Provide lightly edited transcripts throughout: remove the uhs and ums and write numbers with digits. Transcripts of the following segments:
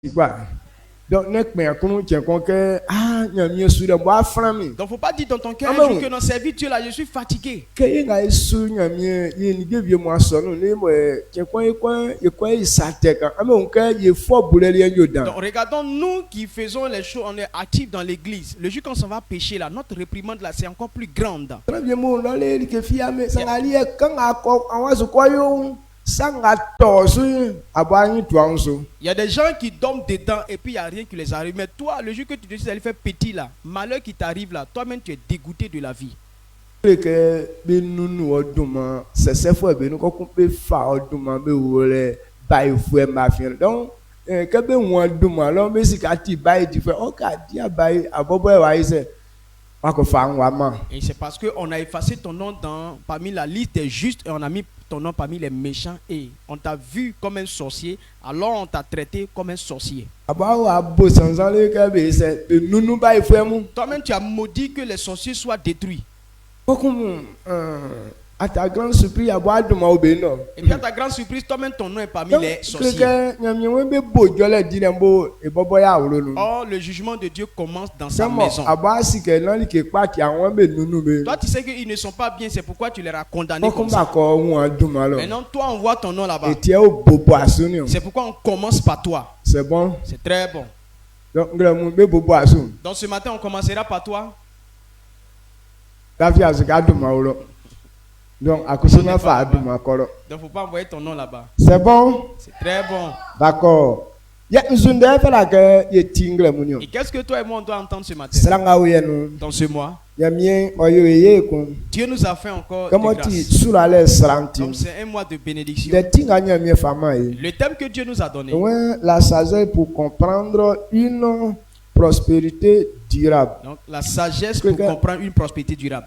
Donc, il ne faut pas dire dans ton cœur que non, servi Dieu là, je suis fatigué. Donc, regardons nous qui faisons les choses, on est actifs dans l'église. Le jour quand on va pécher là, notre réprimande là, c'est encore plus grande. Il y a des gens qui dorment dedans et puis il n'y a rien qui les arrive. Mais toi, le jour que tu décides d'aller faire petit là, malheur qui t'arrive là, toi-même tu es dégoûté de la vie. Et c'est parce qu'on a effacé ton nom parmi la liste des justes et on a mis ton nom parmi les méchants et on t'a vu comme un sorcier, alors on t'a traité comme un sorcier. Toi-même tu as maudit que les sorciers soient détruits. À ta grande surprise, et puis à ta grande surprise, toi-même ton nom est parmi les sorciers. Or, le jugement de Dieu commence dans sa maison. Toi, tu sais qu'ils ne sont pas bien, c'est pourquoi tu les as condamnés comme ça. Maintenant, toi, on voit ton nom là-bas. C'est pourquoi on commence par toi. C'est bon. C'est très bon. Donc, ce matin, on commencera par toi. Donc, il ne faut pas envoyer ton nom là-bas. C'est bon? C'est très bon. D'accord. Et qu'est-ce que toi et moi on doit entendre ce matin? Dans ce mois, Dieu nous a fait encore de grâce. Donc c'est un mois de bénédiction. Le thème que Dieu nous a donné, la sagesse pour comprendre une prospérité durable. Donc la sagesse pour comprendre une prospérité durable.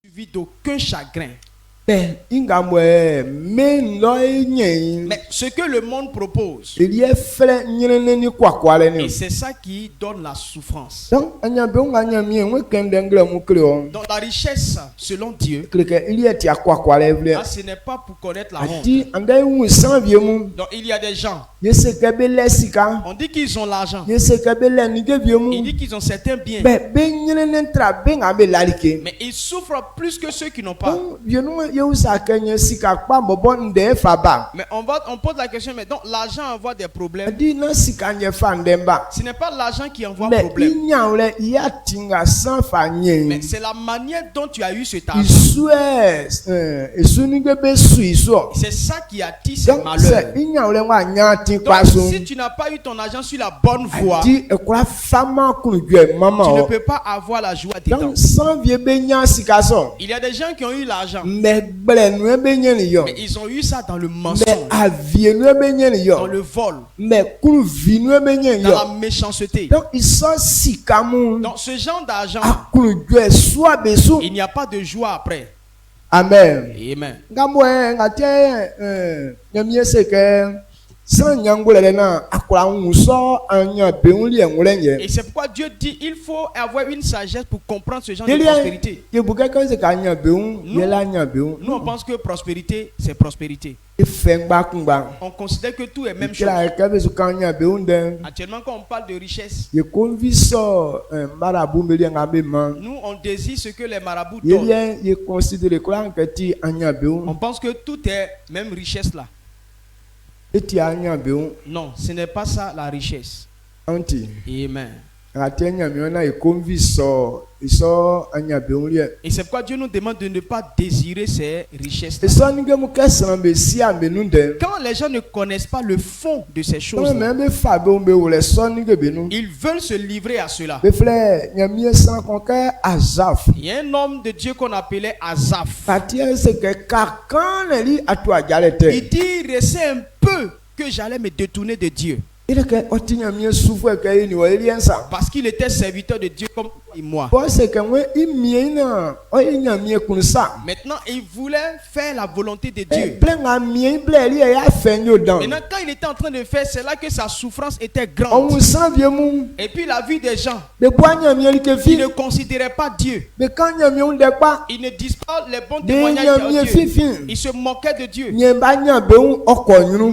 Suivi d'aucun chagrin. Mais ce que le monde propose, et c'est ça qui donne la souffrance. Donc la richesse, selon Dieu, ce n'est pas pour connaître la honte. Donc il y a des gens, on dit qu'ils ont l'argent, il dit qu'ils ont certains biens, mais ils souffrent plus que ceux qui n'ont pas. Mais on pose la question, mais donc l'argent envoie des problèmes. Ce n'est pas l'argent qui envoie problème, mais c'est la manière dont tu as eu cet argent. C'est ça qui attire ce malheur. Donc si tu n'as pas eu ton argent sur la bonne voie, tu ne peux pas avoir la joie dedans. Il y a des gens qui ont eu l'argent, mais ils ont eu ça dans le mensonge, dans le vol, dans la méchanceté. Donc ce genre d'argent, il n'y a pas de joie après. Amen. Amen. Et c'est pourquoi Dieu dit il faut avoir une sagesse pour comprendre ce genre de prospérité. Nous on pense que prospérité c'est prospérité. On considère que tout est même chose. Actuellement quand on parle de richesse, nous on désire ce que les marabouts donnent. On pense que tout est même richesse là. Non, ce n'est pas ça la richesse. Amen. Et c'est pourquoi Dieu nous demande de ne pas désirer ces richesses. Quand les gens ne connaissent pas le fond de ces choses, ils veulent se livrer à cela. Il y a un homme de Dieu qu'on appelait Asaph. Il dit, restez un peu que j'allais me détourner de Dieu. Parce qu'il était serviteur de Dieu comme moi. Maintenant, il voulait faire la volonté de Dieu. Maintenant, quand il était en train de faire, c'est là que sa souffrance était grande. Et puis la vie des gens, ils ne considéraient pas Dieu. Ils ne disent pas les bons témoignages de Dieu. Ils se moquaient de Dieu.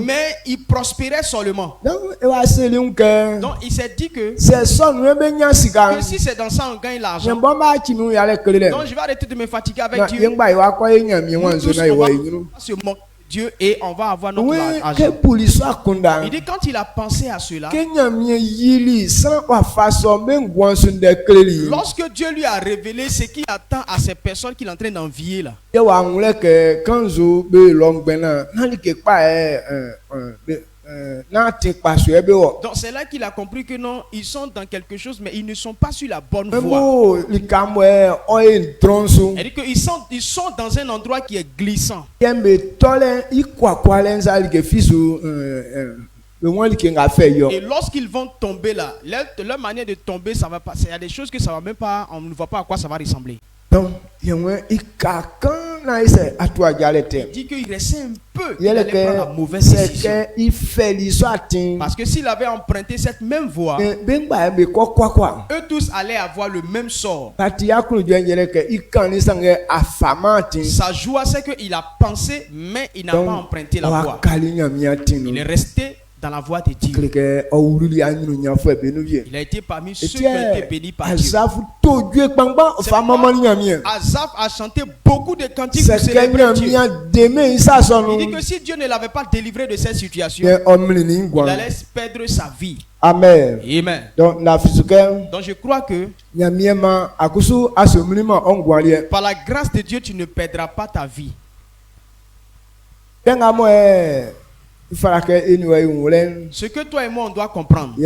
Mais ils prospéraient seulement. Donc il s'est dit que si c'est dans ça on gagne l'argent, donc je vais arrêter de me fatiguer avec Dieu. Nous tous, on va se moquer de Dieu et on va avoir notre argent. Il dit quand il a pensé à cela, lorsque Dieu lui a révélé ce qui attend à ces personnes qu'il est en train d'envier là, donc c'est là qu'il a compris que non, ils sont dans quelque chose mais ils ne sont pas sur la bonne voie. Il dit qu'ils sont dans un endroit qui est glissant. Et lorsqu'ils vont tomber là, leur manière de tomber, ça va passer. Il y a des choses que ça va même pas, on ne voit pas à quoi ça va ressembler. Il dit qu'il restait un peu, il allait prendre la mauvaise décision. Parce que s'il avait emprunté cette même voie, eux tous allaient avoir le même sort. Sa joie, c'est qu'il a pensé, mais il n'a pas emprunté la voie. Il est resté dans la voie de Dieu. Il a été parmi ceux qui ont été bénis par Dieu. Asaph a chanté beaucoup de cantiques pour célébrer Dieu. Il dit que si Dieu ne l'avait pas délivré de cette situation, il allait perdre sa vie. Amen. Amen. Donc je crois que par la grâce de Dieu, tu ne perdras pas ta vie. Ce que toi et moi on doit comprendre,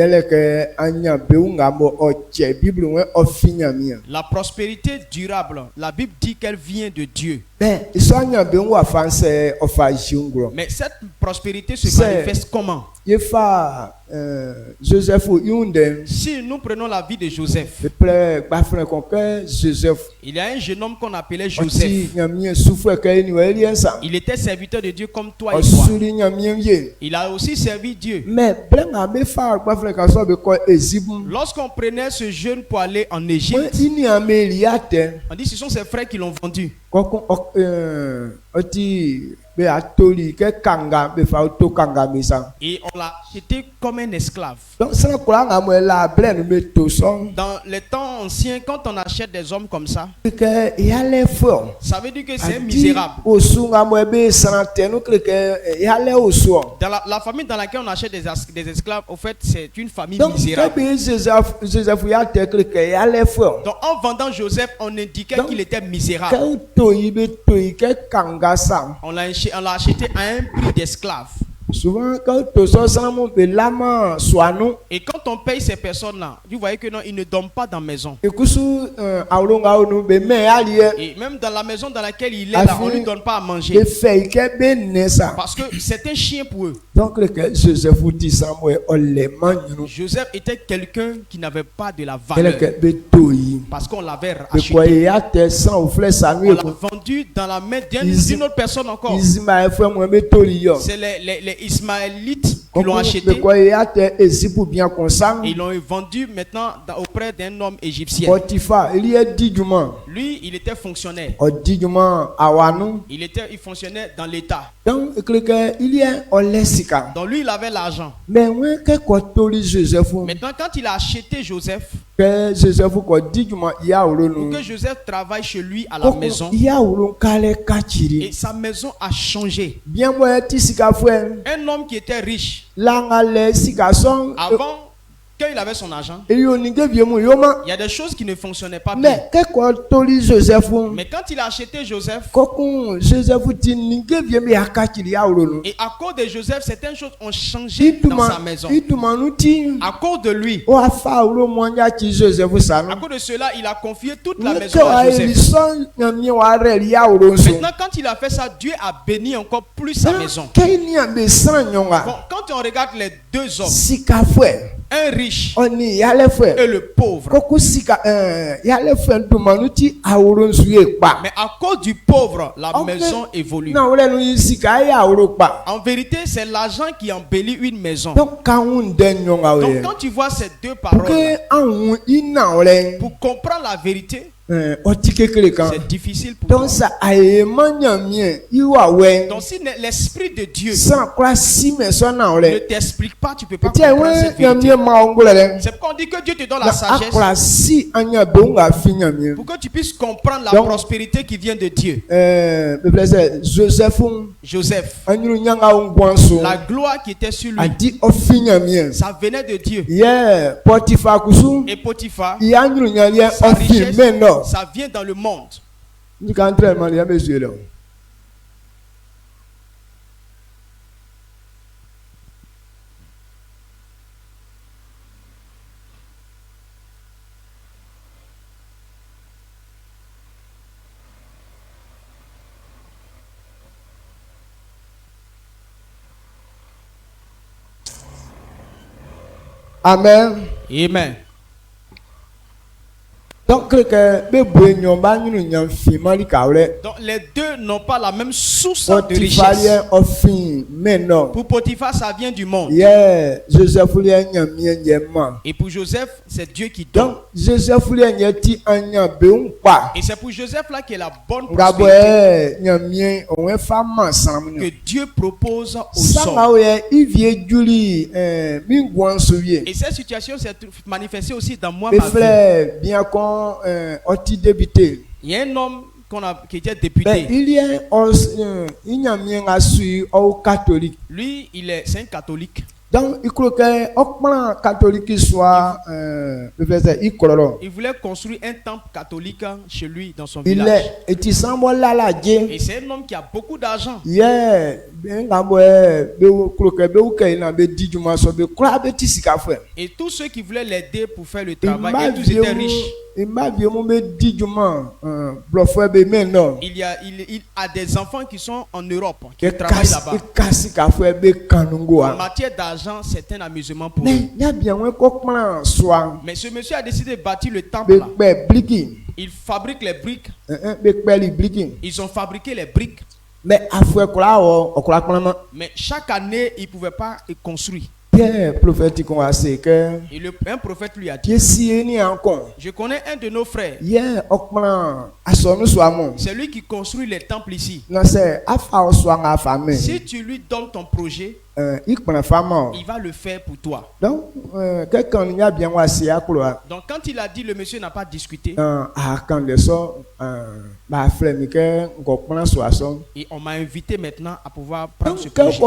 la prospérité durable, la Bible dit qu'elle vient de Dieu. Mais cette prospérité se manifeste comment? Si nous prenons la vie de Joseph, il y a un jeune homme qu'on appelait Joseph. Il était serviteur de Dieu comme toi et moi. Il a aussi servi Dieu. Lorsqu'on prenait ce jeune pour aller en Égypte, on dit ce sont ses frères qui l'ont vendu. Et on l'a acheté comme un esclave. Dans les temps anciens, quand on achète des hommes comme ça, ça veut dire que c'est misérable. Dans la famille dans laquelle on achète des esclaves, au fait, c'est une famille misérable. Donc en vendant Joseph, on indiquait qu'il était misérable. On l'a acheté à un prix d'esclave. Souvent, et quand on paye ces personnes-là, vous voyez que non, ils ne dorment pas dans la maison. Et même dans la maison dans laquelle il est là, on ne lui donne pas à manger. Parce que c'est un chien pour eux. Donc, Joseph était quelqu'un qui n'avait pas de la valeur. Parce qu'on l'avait acheté. On l'a vendu dans la main d'une autre personne encore. C'est les Ismaélites qui l'ont acheté. Ils l'ont vendu maintenant auprès d'un homme égyptien. Lui, il était fonctionnaire. Il fonctionnait dans l'État. Donc lui, il avait l'argent. Maintenant, quand il a acheté Joseph, pour que Joseph travaille chez lui à la maison, et sa maison a changé. Un homme qui était riche, avant quand il avait son argent, il y a des choses qui ne fonctionnaient pas bien. Mais quand il a acheté Joseph, et à cause de Joseph, certaines choses ont changé dans sa maison. À cause de lui, à cause de cela, il a confié toute la maison à Joseph. Maintenant, quand il a fait ça, Dieu a béni encore plus sa maison. Bon, quand on regarde les deux hommes, un riche et le pauvre, mais à cause du pauvre, la maison évolue. En vérité, c'est l'argent qui embellit une maison. Donc quand tu vois ces deux paroles, pour comprendre la vérité, c'est difficile pour toi. Donc si l'esprit de Dieu ne t'explique pas, tu ne peux pas comprendre cette vérité. C'est pourquoi on dit que Dieu te donne la sagesse pour que tu puisses comprendre la prospérité qui vient de Dieu. Joseph, la gloire qui était sur lui, ça venait de Dieu. Et Potiphar, sa richesse, ça vient dans le monde. Amen. Amen. Donc les deux n'ont pas la même source de richesse. Pour Potiphar, ça vient du monde. Et pour Joseph, c'est Dieu qui donne. Et c'est pour Joseph là qui est la bonne prospérité que Dieu propose aux hommes. Et cette situation s'est manifestée aussi dans moi. Il y a un homme qui était député. Lui, c'est un catholique. Donc, il voulait construire un temple catholique chez lui dans son village. Et c'est un homme qui a beaucoup d'argent. Et tous ceux qui voulaient l'aider pour faire le travail, et tous étaient riches. Il a des enfants qui sont en Europe, qui travaillent là-bas. En matière d'argent, c'est un amusement pour eux. Mais ce monsieur a décidé de bâtir le temple là. Il fabrique les briques. Ils ont fabriqué les briques. Mais chaque année, il ne pouvait pas construire. Et un prophète lui a dit: je connais un de nos frères. C'est lui qui construit les temples ici. Si tu lui donnes ton projet, il va le faire pour toi. Donc quand il a dit, le monsieur n'a pas discuté. Et on m'a invité maintenant à pouvoir prendre ce projet.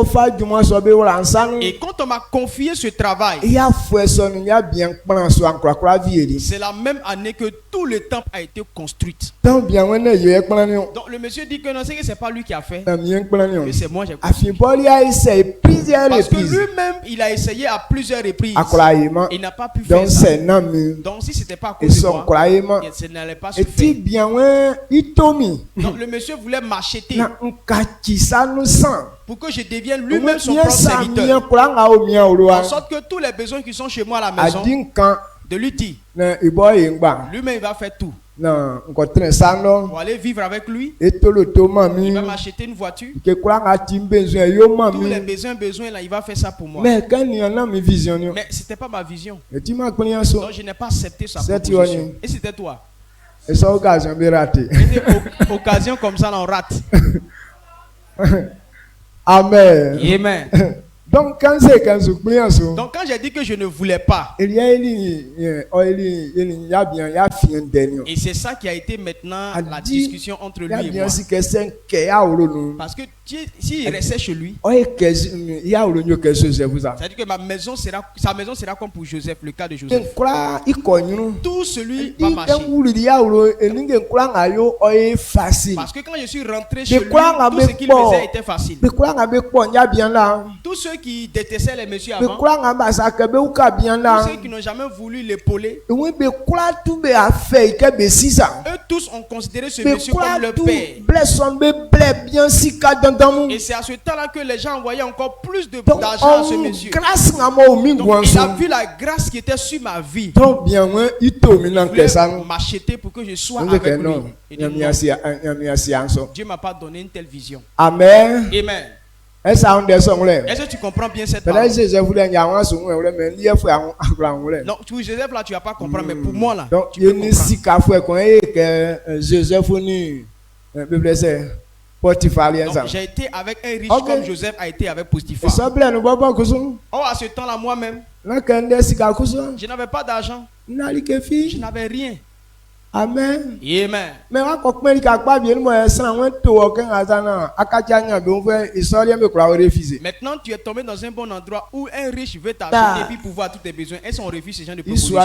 Et quand on m'a confié ce travail, c'est la même année que tout le temple a été construit. Donc le monsieur dit que non, c'est pas lui qui a fait, mais c'est moi qui ai construit. Parce que lui-même, il a essayé à plusieurs reprises. Il n'a pas pu faire ça. Donc si c'était pas à cause de moi, ça n'allait pas se faire. Donc le monsieur voulait m'acheter pour que je devienne lui-même son propre serviteur. En sorte que tous les besoins qui sont chez moi à la maison, de lui dire, lui-même il va faire tout. Pour aller vivre avec lui, il va m'acheter une voiture. Tous les besoins là, il va faire ça pour moi. Mais c'était pas ma vision. Donc je n'ai pas accepté sa proposition. Et c'était toi. Et c'est occasion de rater. Occasion comme ça, on rate. Amen. Amen. Donc quand j'ai dit que je ne voulais pas, et c'est ça qui a été maintenant la discussion entre lui et moi. Parce que s'il restait chez lui, c'est-à-dire que sa maison sera comme pour Joseph, le cas de Joseph. Tout celui va marcher. Parce que quand je suis rentré chez lui, tout ce qu'il faisait était facile. Tous ceux qui détestaient les messieurs avant, tous ceux qui n'ont jamais voulu l'épauler, eux tous ont considéré ce monsieur comme leur père. Et c'est à ce temps-là que les gens envoyaient encore plus d'argent à ce monsieur. Donc il a vu la grâce qui était sur ma vie. Il voulait m'acheter pour que je sois avec lui. Et dit, Dieu m'a pas donné une telle vision. Amen. Amen. Est-ce que tu comprends bien cette parole? Non, Joseph là tu vas pas comprendre, mais pour moi là, tu peux comprendre. Donc, j'ai été avec un riche comme Joseph a été avec Potiphar. Oh, à ce temps-là, moi-même, je n'avais pas d'argent. Je n'avais rien. Amen. Amen. Maintenant, tu es tombé dans un bon endroit où un riche veut t'acheter et puis pouvoir tous tes besoins. Et son refus, ces gens de proposition.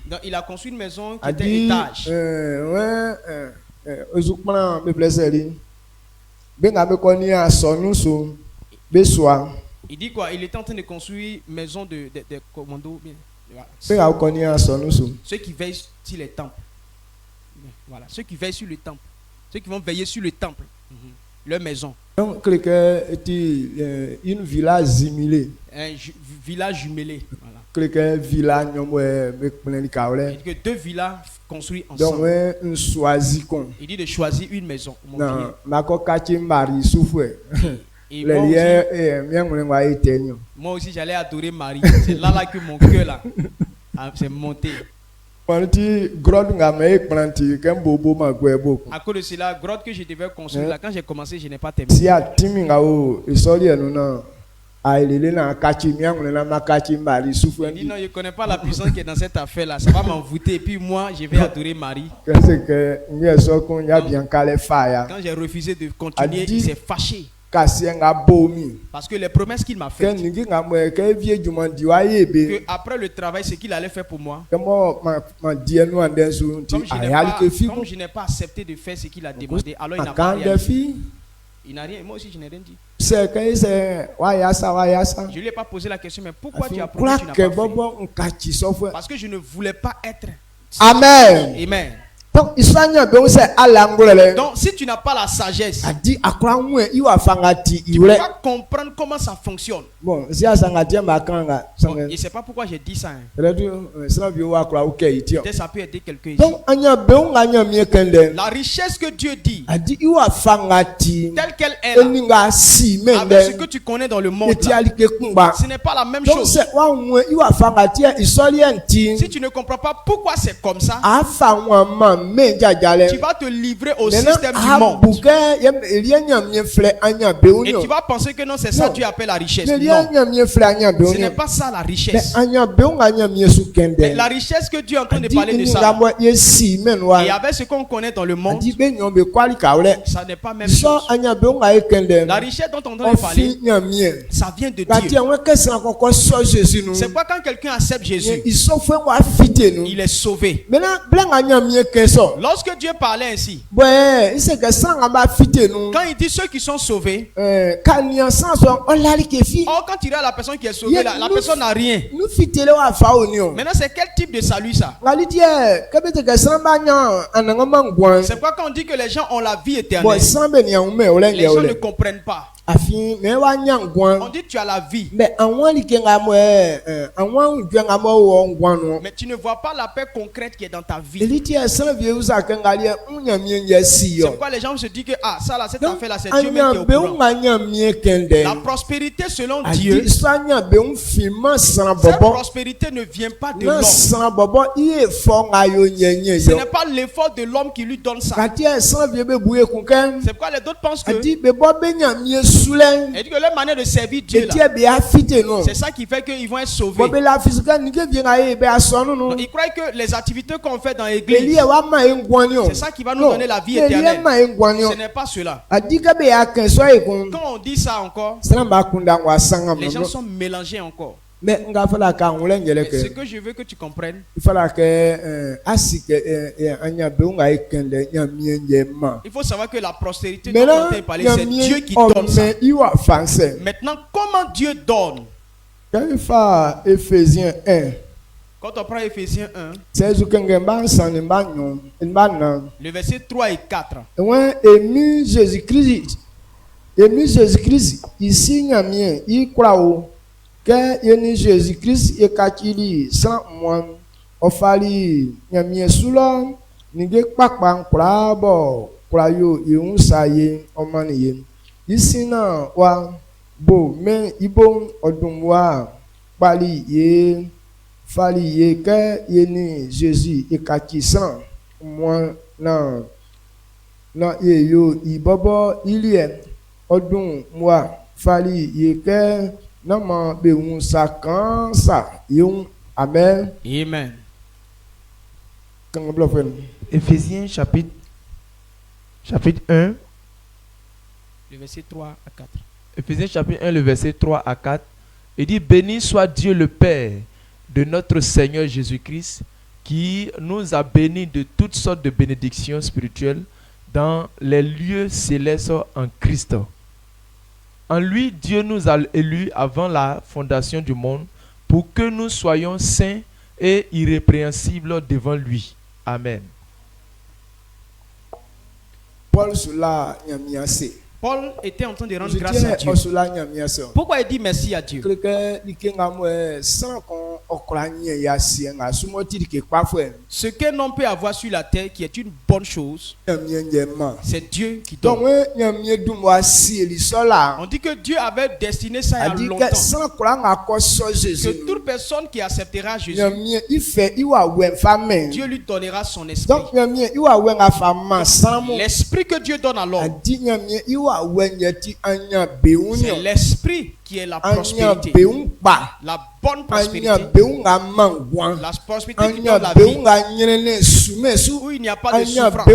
Donc, il a construit une maison qui était étage. Il dit quoi? Il était en train de construire une maison de commandos. Voilà. Ceux qui veillent sur les temples. Voilà. Ceux qui veillent sur le temple. Ceux qui vont veiller sur le temple. Leur maison. Donc, une villa jumelée. Un village jumelé. Voilà. Que deux villas construites ensemble. Il dit de choisir une maison. Et moi aussi j'allais adorer Marie. C'est là que mon cœur là s'est monté. À cause de cela, grotte que je devais construire là, quand j'ai commencé, je n'ai pas terminé. Il dit non, je ne connais pas la puissance qui est dans cette affaire là. Ça va m'envoûter. Et puis moi, je vais adorer Marie. Quand j'ai refusé de continuer, il s'est fâché. Parce que les promesses qu'il m'a faites, que après le travail, ce qu'il allait faire pour moi, comme je n'ai pas accepté de faire ce qu'il a demandé, alors il n'a pas rien dit. Il n'a rien, moi aussi je n'ai rien dit. Je ne lui ai pas posé la question, mais pourquoi tu as promis, tu n'as pas fait? Parce que je ne voulais pas être. Amen. Amen. Donc, si tu n'as pas la sagesse, tu vas comprendre comment ça fonctionne. Bon, et c'est pas pourquoi j'ai dit ça. Peut-être ça peut aider quelqu'un ici. La richesse que Dieu dit, telle qu'elle est là, avec ce que tu connais dans le monde là, ce n'est pas la même chose. Si tu ne comprends pas pourquoi c'est comme ça, tu vas te livrer au système du monde. Et tu vas penser que non, c'est ça que tu appelles la richesse. Non, ce n'est pas ça la richesse. Mais la richesse que Dieu est en train de parler de ça. Et avec ce qu'on connaît dans le monde, ça n'est pas même chose. La richesse dont on est en train de parler, ça vient de Dieu. C'est pas quand quelqu'un accepte Jésus, il est sauvé. Lorsque Dieu parlait ainsi, quand il dit ceux qui sont sauvés, quand tu regardes la personne qui est sauvée, la personne n'a rien. Maintenant, c'est quel type de salut ça? C'est quoi quand on dit que les gens ont la vie éternelle? Les gens ne comprennent pas. On dit tu as la vie, mais tu ne vois pas la paix concrète qui est dans ta vie. C'est pourquoi les gens se disent que ça là, cette affaire là, c'est Dieu même qui est au courant. La prospérité selon Dieu, cette prospérité ne vient pas de l'homme. Ce n'est pas l'effort de l'homme qui lui donne ça. C'est pourquoi les autres pensent que Et dit que leur manière de servir Dieu là, c'est ça qui fait qu'ils vont être sauvés. Donc, ils croient que les activités qu'on fait dans l'église, c'est ça qui va nous donner la vie éternelle. Ce n'est pas cela. Quand on dit ça encore, les gens sont mélangés encore. Mais ce que je veux que tu comprennes, il faut savoir que la prospérité dont on t'a parlé, c'est Dieu qui donne ça. Maintenant, comment Dieu donne? Quand on prend Éphésiens 1, le verset 3 et 4. Jésus-Christ, ici, il croit que yeni Jésus-Christ e kakili sans moi ofali nyamie sulo nige pakpa nkura bo kura yo ehun saye omaniye isina wa bo me ibo odun wa pali ye fali ye ke yeni Jésus e kaki sans moi na ye yo ibobo ilie odun wa fali ye ke Amen. Amen. Éphésiens chapitre 1. Le verset 3 à 4. Éphésiens chapitre 1, le verset 3 à 4. Il dit: béni soit Dieu le Père de notre Seigneur Jésus-Christ, qui nous a bénis de toutes sortes de bénédictions spirituelles dans les lieux célestes en Christ. En lui, Dieu nous a élus avant la fondation du monde pour que nous soyons saints et irrépréhensibles devant lui. Amen. Paul était en train de rendre grâce à Dieu. Pourquoi il dit merci à Dieu? Ce qu'un homme peut avoir sur la terre qui est une bonne chose, c'est Dieu qui donne. On dit que Dieu avait destiné ça il y a longtemps. Que toute personne qui acceptera Jésus, Dieu lui donnera son esprit. L'esprit que Dieu donne à l'homme, c'est l'esprit qui est la prospérité. La bonne prospérité. La prospérité qui donne la vie. Où il n'y a pas de souffrance. Où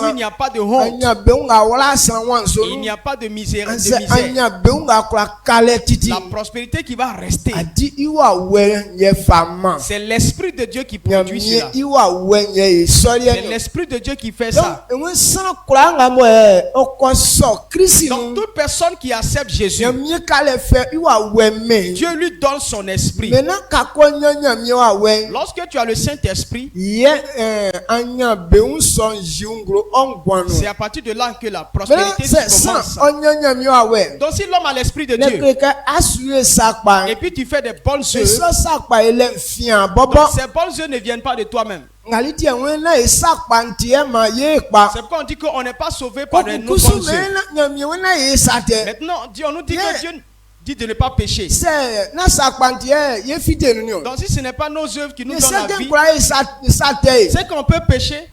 il n'y a pas de honte. Il n'y a pas de misère. La prospérité qui va rester. C'est l'esprit de Dieu qui produit cela. C'est l'esprit de Dieu qui fait ça. Donc toute personne qui accepte Jésus, Dieu lui donne son esprit. Lorsque tu as le Saint-Esprit, c'est à partir de là que la prospérité commence. Donc si l'homme a l'esprit de Dieu, et puis tu fais des bonnes œuvres, donc ces bonnes œuvres ne viennent pas de toi-même. C'est pourquoi on dit qu'on n'est pas sauvé par de nos bonnes œuvres. Maintenant, on nous dit que Dieu dit de ne pas pécher. Donc si ce n'est pas nos œuvres qui nous donnent la vie, c'est qu'on peut pécher.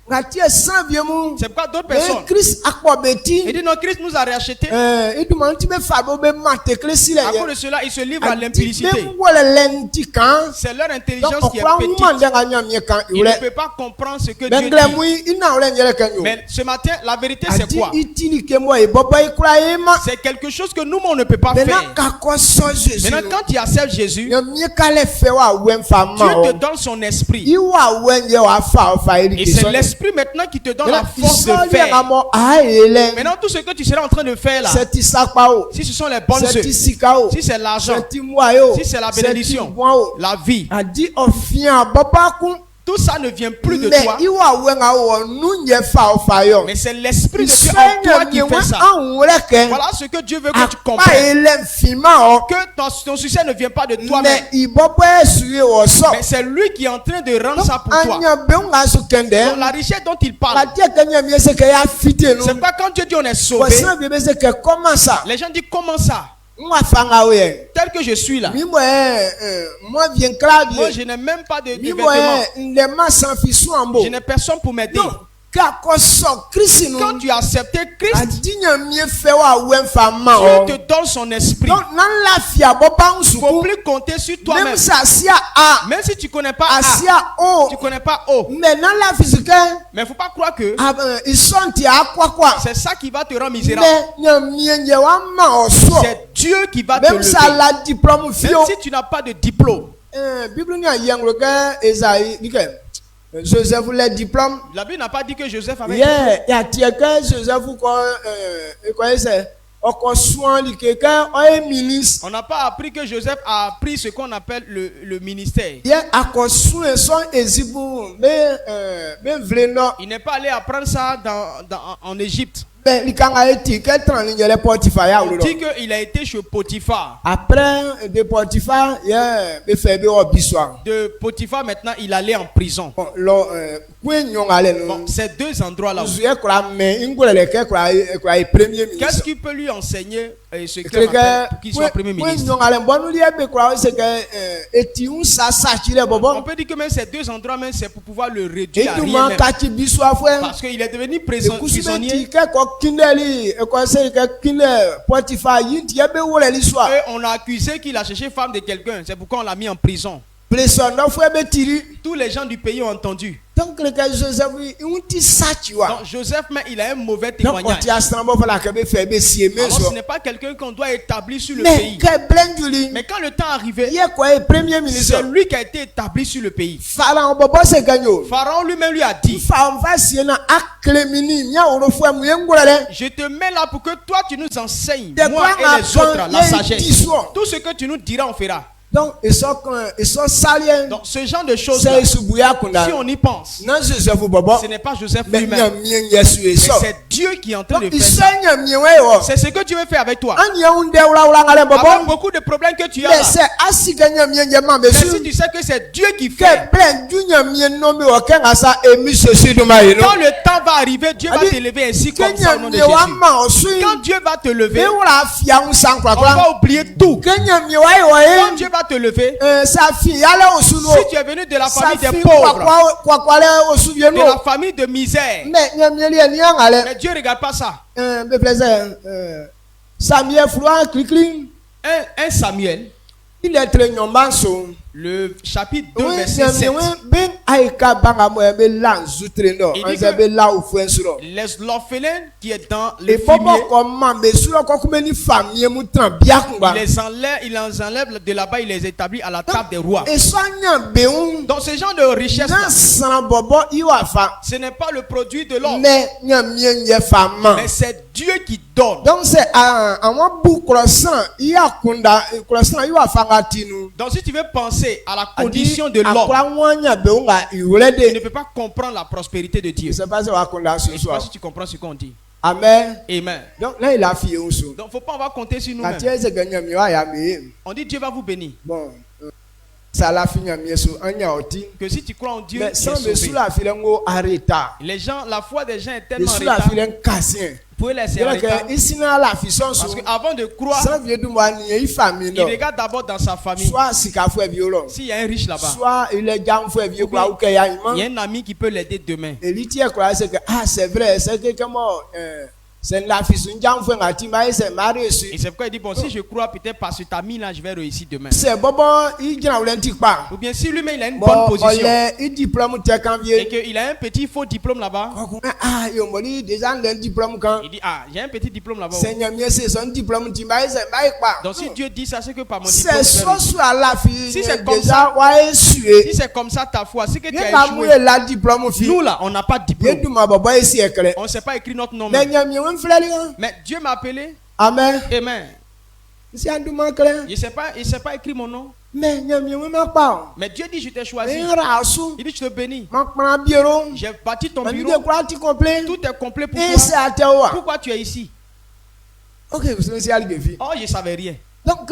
C'est pourquoi d'autres personnes, il dit non, Christ nous a rachetés. À cause de cela, ils se livrent à l'impudicité. C'est leur intelligence qui est petite. Ils ne peuvent pas comprendre ce que Dieu dit. Mais ce matin, la vérité c'est quoi? C'est quelque chose que nous on ne peut pas faire. Maintenant, quand tu acceptes Jésus, Dieu te donne son esprit. Et c'est l'esprit maintenant qui te donne la force de faire. Maintenant, tout ce que tu seras en train de faire là, si ce sont les bonnes œuvres, si c'est l'argent, si c'est la bénédiction, la vie, tout ça ne vient plus de toi. Mais c'est l'esprit de Dieu en toi qui fait ça. Voilà ce que Dieu veut que tu comprennes. Que ton succès ne vient pas de toi-même. Mais c'est lui qui est en train de rendre ça pour toi. Donc la richesse dont il parle, c'est pas quand Dieu dit on est sauvé. Les gens disent comment ça? Tel que je suis là. Moi je n'ai même pas de vêtements. Je n'ai personne pour m'aider. Quand tu as accepté Christ, Dieu te donne son esprit. Il ne faut plus compter sur toi-même. Même si tu ne connais pas A, tu ne connais pas O. Mais il ne faut pas croire que c'est ça qui va te rendre misérable. C'est Dieu qui va te lever. Même si tu n'as pas de diplôme. Joseph les diplômes. La Bible n'a pas dit que Joseph avait. Il y a quelqu'un Joseph on n'a pas appris que Joseph a appris ce qu'on appelle le ministère. Il n'est pas allé apprendre ça en Égypte. On dit qu'il a été chez Potiphar. Après de Potiphar, de Potiphar, maintenant il allait en prison. Bon, ces deux endroits-là. Qu'est-ce qui peut lui enseigner ce qu'il qu'il soit premier ministre? On peut dire que même ces deux endroits, même c'est pour pouvoir le réduire à rien même. Parce qu'il est devenu prisonnier. Et on a accusé qu'il a cherché femme de quelqu'un. C'est pourquoi on l'a mis en prison. Tous les gens du pays ont entendu. Donc Joseph, mais il a un mauvais témoignage. Ce n'est pas quelqu'un qu'on doit établir sur le pays. Mais quand le temps est arrivé, c'est lui qui a été établi sur le pays. Pharaon lui-même lui a dit: je te mets là pour que toi tu nous enseignes, moi et les autres, la sagesse. Tout ce que tu nous diras, on fera. Donc, ce genre de choses, si on y pense, ce n'est pas Joseph lui-même, mais c'est Dieu qui est en train de faire ça. C'est ce que tu veux faire avec toi. Avec beaucoup de problèmes que tu as là. Mais si tu sais que c'est Dieu qui fait, quand le temps va arriver, Dieu va t'élever ainsi comme ça au nom de Jésus. Quand Dieu va te lever, on va oublier tout. Quand Dieu va te lever, si tu es venu de la famille des pauvres, de la famille de misère, mais Dieu ne regarde pas ça. Samuel, un Samuel, il est très le chapitre 2, verset 7. L'orphelin qui est dans le fumier, il les enlève de là-bas, il les établit à la table des rois. Dans ce genre de richesse, ce n'est pas le produit de l'homme, mais c'est Dieu qui donne. Donc c'est donc si tu veux penser à la condition de l'homme, tu ne peux pas comprendre la prospérité de Dieu. Je ne sais pas si tu comprends ce qu'on dit. Amen. Amen. Donc là il a fait. Donc faut pas avoir compter sur nous-mêmes. On dit Dieu va vous bénir. Bon. Que si tu crois en Dieu, les gens, la foi des gens est tellement en retard. Vous pouvez laisser en retard. Parce qu'avant de croire, il regarde d'abord dans sa famille. S'il y a un riche là-bas, il y a un ami qui peut l'aider demain. C'est vrai, c'est quelqu'un mort. C'est la fille et c'est pourquoi il dit bon, si je crois peut-être par cet ami là je vais réussir demain. Ou bien si lui-même il a une bonne position et qu'il a un petit faux diplôme là-bas, il dit ah j'ai un petit diplôme là-bas. Donc si Dieu dit ça, c'est que par mon diplôme, si c'est comme ça ta foi, c'est que tu as échoué. Nous là on n'a pas de diplôme, on ne sait pas écrire notre nom même. Mais Dieu m'a appelé. Amen. Amen. Il ne sait pas écrire mon nom. Mais Dieu dit je t'ai choisi. Il dit je te bénis. J'ai bâti ton bureau. Tout est complet pour toi. Pourquoi tu es ici? Oh, je ne savais rien. Donc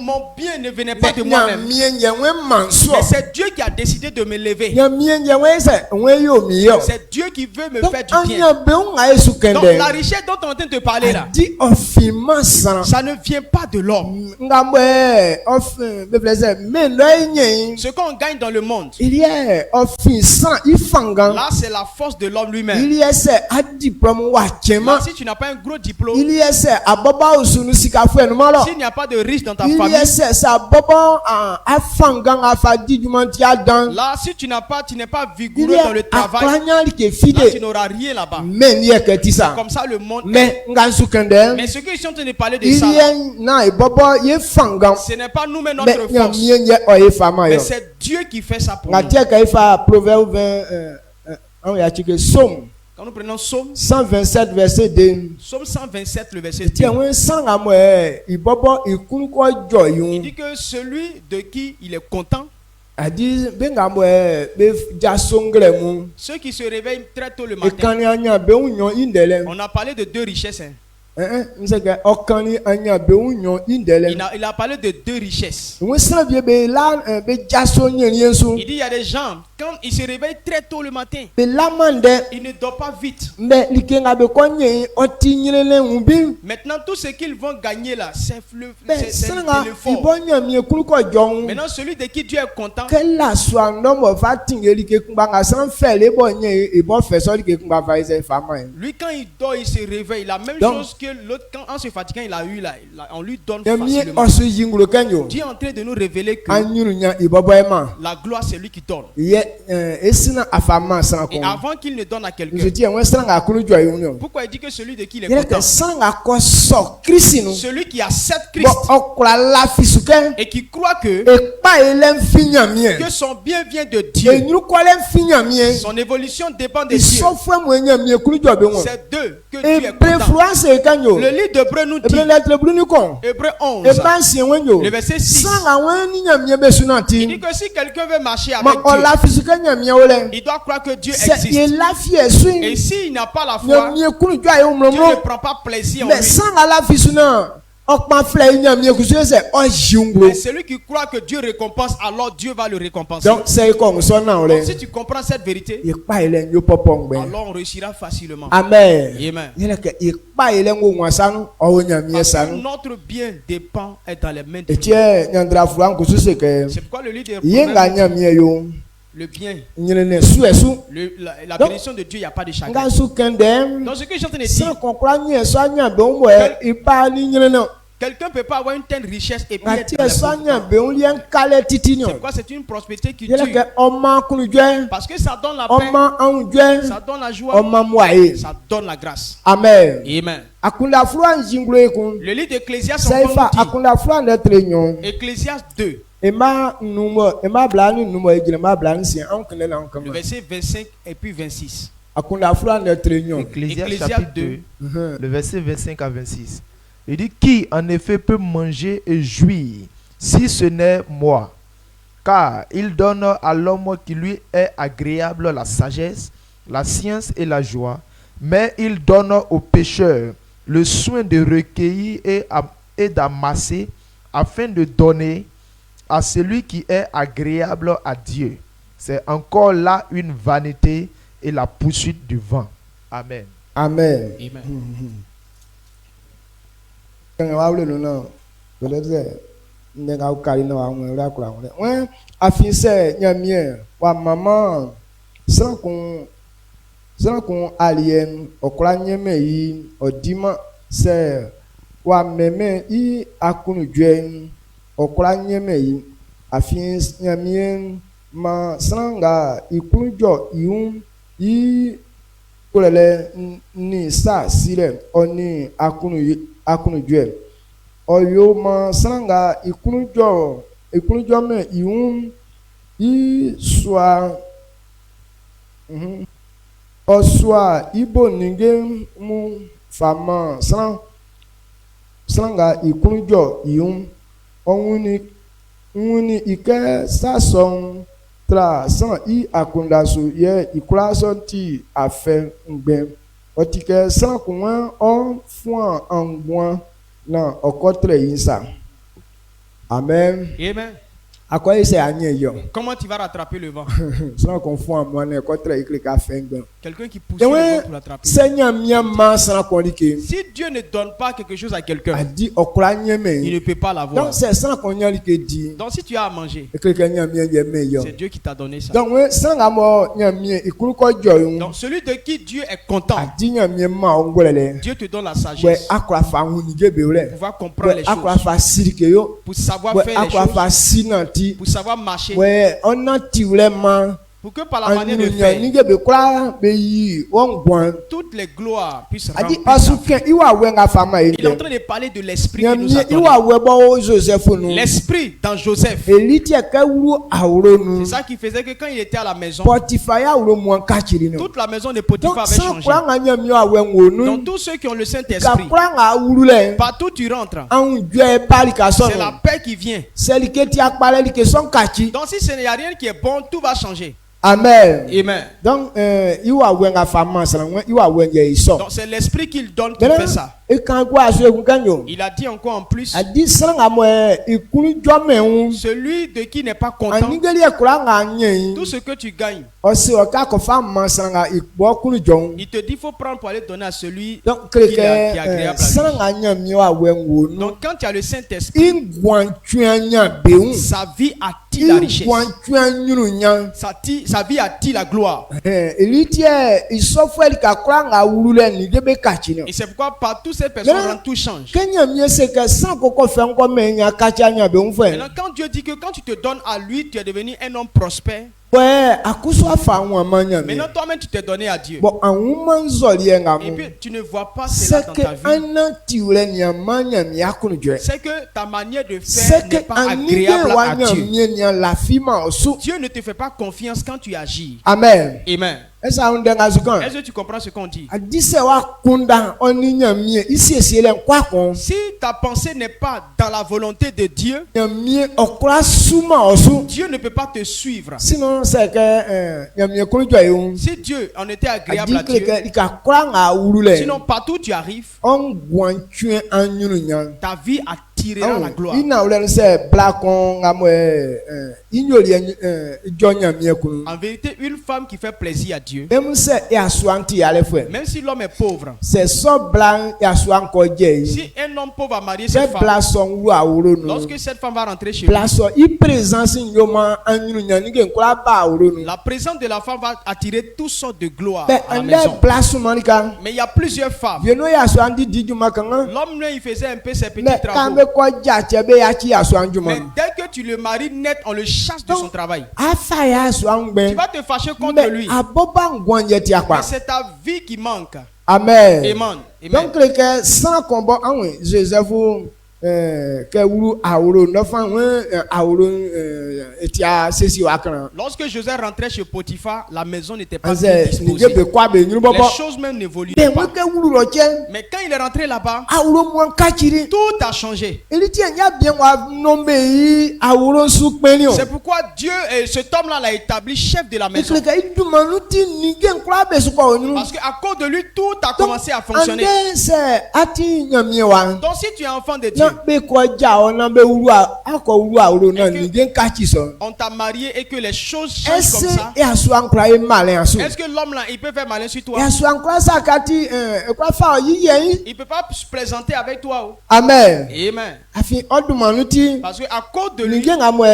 mon bien ne venait pas de moi-même. Mais c'est Dieu qui a décidé de me lever. C'est Dieu qui veut me faire du bien. Donc la richesse dont on est en train de parler là, ça ne vient pas de l'homme. Ce qu'on gagne dans le monde, là c'est la force de l'homme lui-même. Là, si tu n'as pas un gros diplôme, s'il n'y a pas de riche dans ta famille, là si tu n'es pas vigoureux dans le travail, là tu n'auras rien là-bas. C'est comme ça le monde. Mais ce que je suis en train de parler de ça, ce n'est pas nous mais notre force, mais c'est Dieu qui fait ça pour nous. Quand nous prenons Psaume 127 verset 2. Psaume 127 le verset 2. Il dit que celui de qui il est content, ceux qui se réveillent très tôt le matin. On a parlé de deux richesses. Il a parlé de deux richesses. Il dit il y a des gens, quand ils se réveillent très tôt le matin, ils ne dorment pas vite. Maintenant, tout ce qu'ils vont gagner là, c'est l'effort. Maintenant, celui de qui Dieu est content, lui quand il dort, il se réveille. La même chose que l'autre, quand en se fatiguant, il a eu là, on lui donne facilement. Dieu est en train de nous révéler que la gloire c'est lui qui donne. Et avant qu'il ne donne à quelqu'un, pourquoi il dit que celui de qui il est content, celui qui accepte Christ et qui croit que son bien vient de Dieu, son évolution dépend de Dieu. C'est d'eux que Dieu est content. Le livre d'Hébreux nous dit, Hébreux 11, le verset 6, il dit que si quelqu'un veut marcher avec Dieu, il doit croire que Dieu existe. Et s'il n'a pas la foi, Dieu ne prend pas plaisir en lui. Et celui qui croit que Dieu récompense, alors Dieu va le récompenser. Donc si tu comprends cette vérité, alors on réussira facilement. Amen. Amen. Parce que notre bien dépend dans les mains de Dieu. C'est pourquoi le livre de le bien, la bénédiction de Dieu, il n'y a pas de chagrin. Donc ce que je suis en train de dire, quelqu'un ne peut pas avoir une telle richesse et puis être dans c'est quoi? C'est une prospérité qui tue. Parce que ça donne la paix, ça donne la joie, ça donne la grâce. Amen. Amen. Le livre d'Ecclésiaste, Ecclésiaste 2. Le verset 25 et puis 26. Ecclésiaste chapitre 2, le verset 25 à 26. Il dit, qui en effet peut manger et jouir si ce n'est moi? Car il donne à l'homme qui lui est agréable la sagesse, la science et la joie, mais il donne aux pécheurs le soin de recueillir et d'amasser afin de donner à celui qui est agréable à Dieu. C'est encore là une vanité et la poursuite du vent. Amen. Amen. Amen. ma sanga ikunjo iun I kulele ni sa sire oni akunu jwe oyo ma sanga ikunjo me iun I swa oswa ibo ninge mu fama sanga ikunjo iun onwuni ike sason tra san I akundasu ye ikurason ti afe ngbe otike san kunwa on fun angbon Non, au contraire, ça. Amen. Amen. Comment tu vas rattraper le vent? Quelqu'un qui pousse le vent pour l'attraper. Si Dieu ne donne pas quelque chose à quelqu'un, il ne peut pas l'avoir. Donc si tu as à manger, c'est Dieu qui t'a donné ça. Donc celui de qui Dieu est content, Dieu te donne la sagesse pour pouvoir comprendre les choses, pour savoir faire les choses, pour savoir marcher, pour que par la manière de faire, toutes les gloires puissent remplir. Il est en train de parler de l'esprit qui nous a donné. L'esprit dans Joseph. C'est ça qui faisait que quand il était à la maison, toute la maison de Potiphar avait changé. Donc tous ceux qui ont le Saint-Esprit, partout où tu rentres, c'est la paix qui vient. Donc si ce n'est rien qui est bon, tout va changer. Amen. Amen. Donc, c'est l'esprit qu'il donne qui fait ça. Il a dit encore en plus, celui de qui n'est pas content, tout ce que tu gagnes, il te dit il faut prendre pour aller donner à celui qui est agréable à lui. Donc quand tu as le Saint-Esprit, sa vie attire la richesse, sa vie attire la gloire. Et c'est pourquoi partout ces personnes, tout change. Maintenant, quand Dieu dit que quand tu te donnes à lui, tu es devenu un homme prospère. Maintenant, toi-même, tu t'es donné à Dieu. Et puis, tu ne vois pas cela dans ta vie. C'est que ta manière de faire n'est pas agréable à Dieu. Dieu ne te fait pas confiance quand tu agis. Amen. Amen. Est-ce que tu comprends ce qu'on dit? Si ta pensée n'est pas dans la volonté de Dieu, Dieu ne peut pas te suivre. Sinon, c'est que si Dieu en était agréable à Dieu, sinon partout où tu arrives, ta vie attirera la gloire. En vérité, une femme qui fait plaisir à Dieu, même si l'homme est pauvre, si un homme pauvre a marié cette femme, lorsque cette femme va rentrer chez lui, la présence de la femme va attirer toutes sortes de gloire à la maison. Mais il y a plusieurs femmes. L'homme, il faisait un peu ses petits travaux. Mais dès que tu le maries net, on le chasse de son travail. Tu vas te fâcher contre lui. Mais c'est ta vie qui manque. Amen. Amen. Donc, sans combat, Joseph, lorsque Joseph rentrait chez Potiphar, la maison n'était pas bien disposée. Les choses même n'évoluaient pas. Mais quand il est rentré là-bas, tout a changé. C'est pourquoi Dieu, cet homme-là, l'a établi chef de la maison. Parce qu'à cause de lui, tout a commencé à fonctionner. Donc si tu es enfant de Dieu, on t'a marié et que les choses changent comme ça, est-ce que l'homme là, il peut faire malin sur toi? Il ne peut pas se présenter avec toi. Amen. Amen. Parce qu'à cause de lui, à cause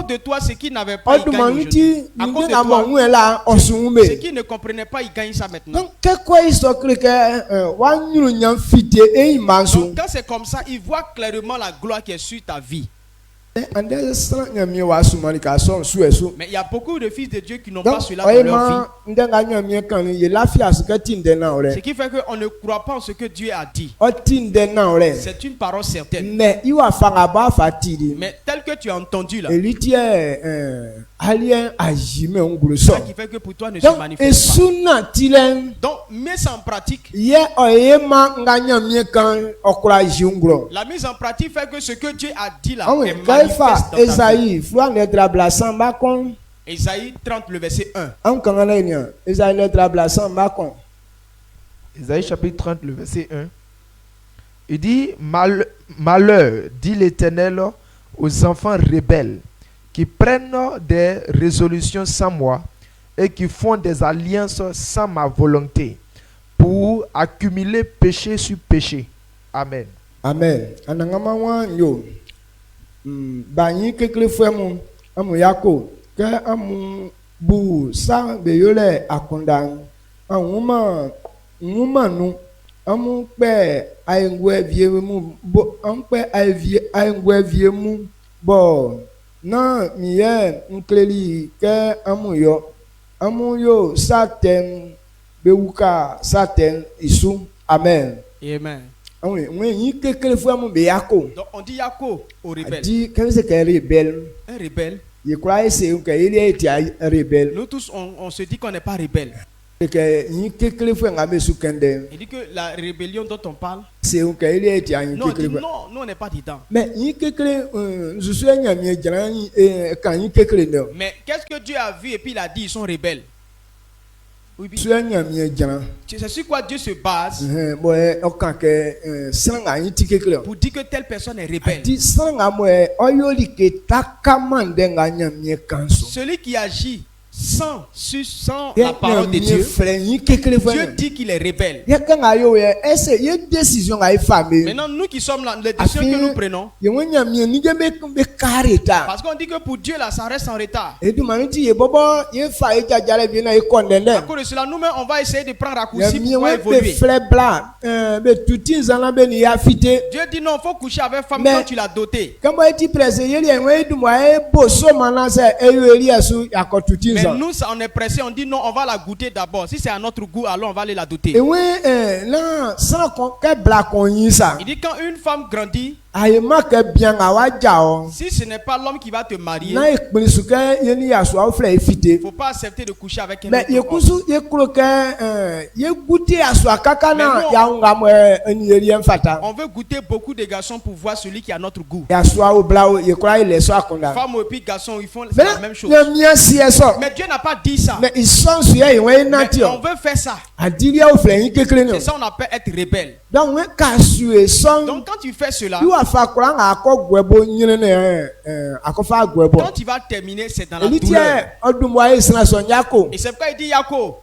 de toi, ce qui n'avait pas, il gagne aujourd'hui. À cause de toi, ce qui ne comprenait pas, il gagne ça maintenant. Donc quand c'est comme ça, il voit clairement la gloire qui est sur ta vie. Mais il y a beaucoup de fils de Dieu qui n'ont pas cela dans leur vie. Ce qui fait qu'on ne croit pas en ce que Dieu a dit. C'est une parole certaine. Mais tel que tu as entendu là, ça qui fait que pour toi ne se manifeste pas. Donc mets ça en pratique. La mise en pratique fait que ce que Dieu a dit là est manifeste dans ta vie. Ésaïe 30 le verset 1. Ésaïe chapitre 30 le verset 1. Il dit malheur, dit l'Éternel, aux enfants rebelles qui prennent des résolutions sans moi et qui font des alliances sans ma volonté pour accumuler péché sur péché. Amen. Amen. Anangama wan yo. Banyi kekle femu amu yako ke amu bu sa be yole akundang anuma nu amu pe ayengwe vie mu bo ampe ayengwe vie mu bo na miye nkleli ke amu yo saten bewuka saten isu. Amen. Amen. Donc on dit Yako au rebelle. Un rebelle. Nous tous on se dit qu'on n'est pas rebelle. Il dit que la rébellion dont on parle, non, nous on n'est pas dedans. Mais qu'est-ce que Dieu a vu et puis il a dit ils sont rebelles. Oui, c'est sur quoi Dieu se base pour dire que telle personne est rebelle. Celui qui agit sans la parole de Dieu, Dieu dit qu'il est rebelle. Maintenant, nous qui sommes là, les décisions que nous prenons, parce qu'on dit que pour Dieu là, ça reste en retard. À cause de cela, nous-mêmes, on va essayer de prendre raccourci pour pouvoir évoluer. Dieu dit non, il faut coucher avec femme quand tu l'as dotée. Mais nous, on est pressé, on dit non, on va la goûter d'abord. Si c'est à notre goût, alors on va aller la doter. Il dit quand une femme grandit, si ce n'est pas l'homme qui va te marier, il ne faut pas accepter de coucher avec un autre. On veut goûter beaucoup de garçons pour voir celui qui a notre goût. Femmes et puis garçons, ils font la même chose. Mais Dieu n'a pas dit ça. Mais on veut faire ça. C'est ça on appelle être rebelle. Donc quand tu fais cela, quand tu vas terminer, c'est dans la douleur. Et c'est pourquoi il dit Yako.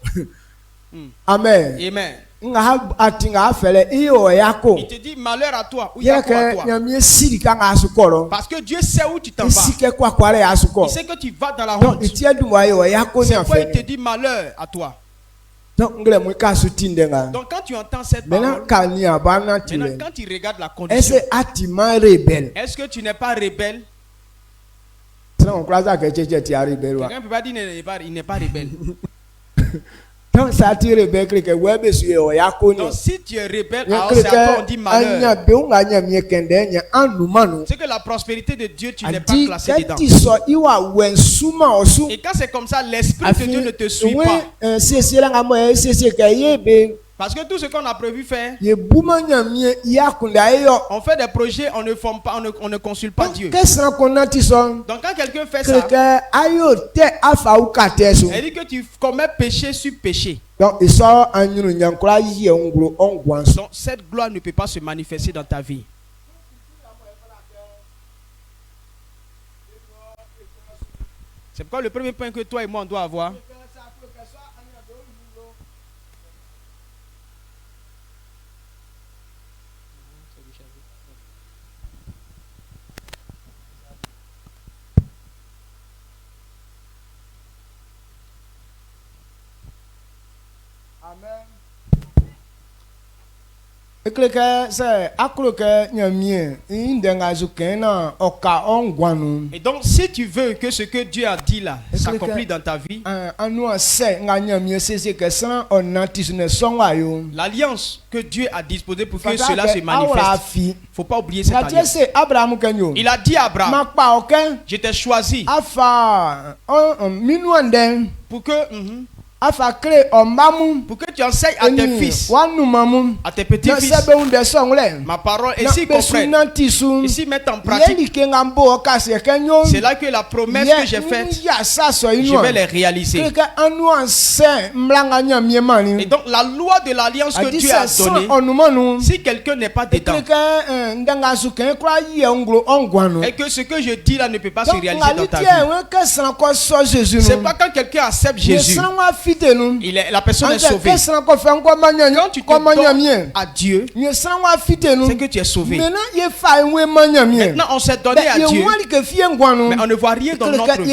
Amen. Amen. Il te dit malheur à toi ou Yako à toi. Parce que Dieu sait où tu t'en vas. Il sait que tu vas dans la honte. C'est pourquoi il te dit malheur à toi. Donc quand tu entends cette parole, maintenant quand tu regardes la condition, est-ce que tu n'es pas rebelle? Quelqu'un ne peut pas dire qu'il n'est pas rebelle. Donc si tu es rebelle, alors c'est à toi on dit malheur. C'est que la prospérité de Dieu, tu n'es pas classé dedans. Et quand c'est comme ça, l'Esprit de Dieu ne te suit pas. Parce que tout ce qu'on a prévu faire, on fait des projets, on ne forme pas, on ne consulte pas Dieu. Donc quand quelqu'un fait ça, il dit que tu commets péché sur péché. Donc cette gloire ne peut pas se manifester dans ta vie. C'est pourquoi le premier point que toi et moi on doit avoir, et donc si tu veux que ce que Dieu a dit là s'accomplit dans ta vie, l'alliance que Dieu a disposée pour que cela se manifeste, il ne faut pas oublier cette alliance. Il a dit à Abraham, je t'ai choisi pour que pour que tu enseignes à tes fils, à tes petits-fils, ma parole, et s'ils comprennent, et s'ils mettent en pratique, c'est là que la promesse que j'ai faite, je vais les réaliser. Et donc la loi de l'alliance que Dieu a donnée, si quelqu'un n'est pas dedans, et que ce que je dis là ne peut pas se réaliser dans ta vie, c'est pas quand quelqu'un accepte Jésus, la personne est sauvée. Quand tu te donnes à Dieu, c'est que tu es sauvé. Maintenant on s'est donné à Dieu, mais on ne voit rien dans notre vie.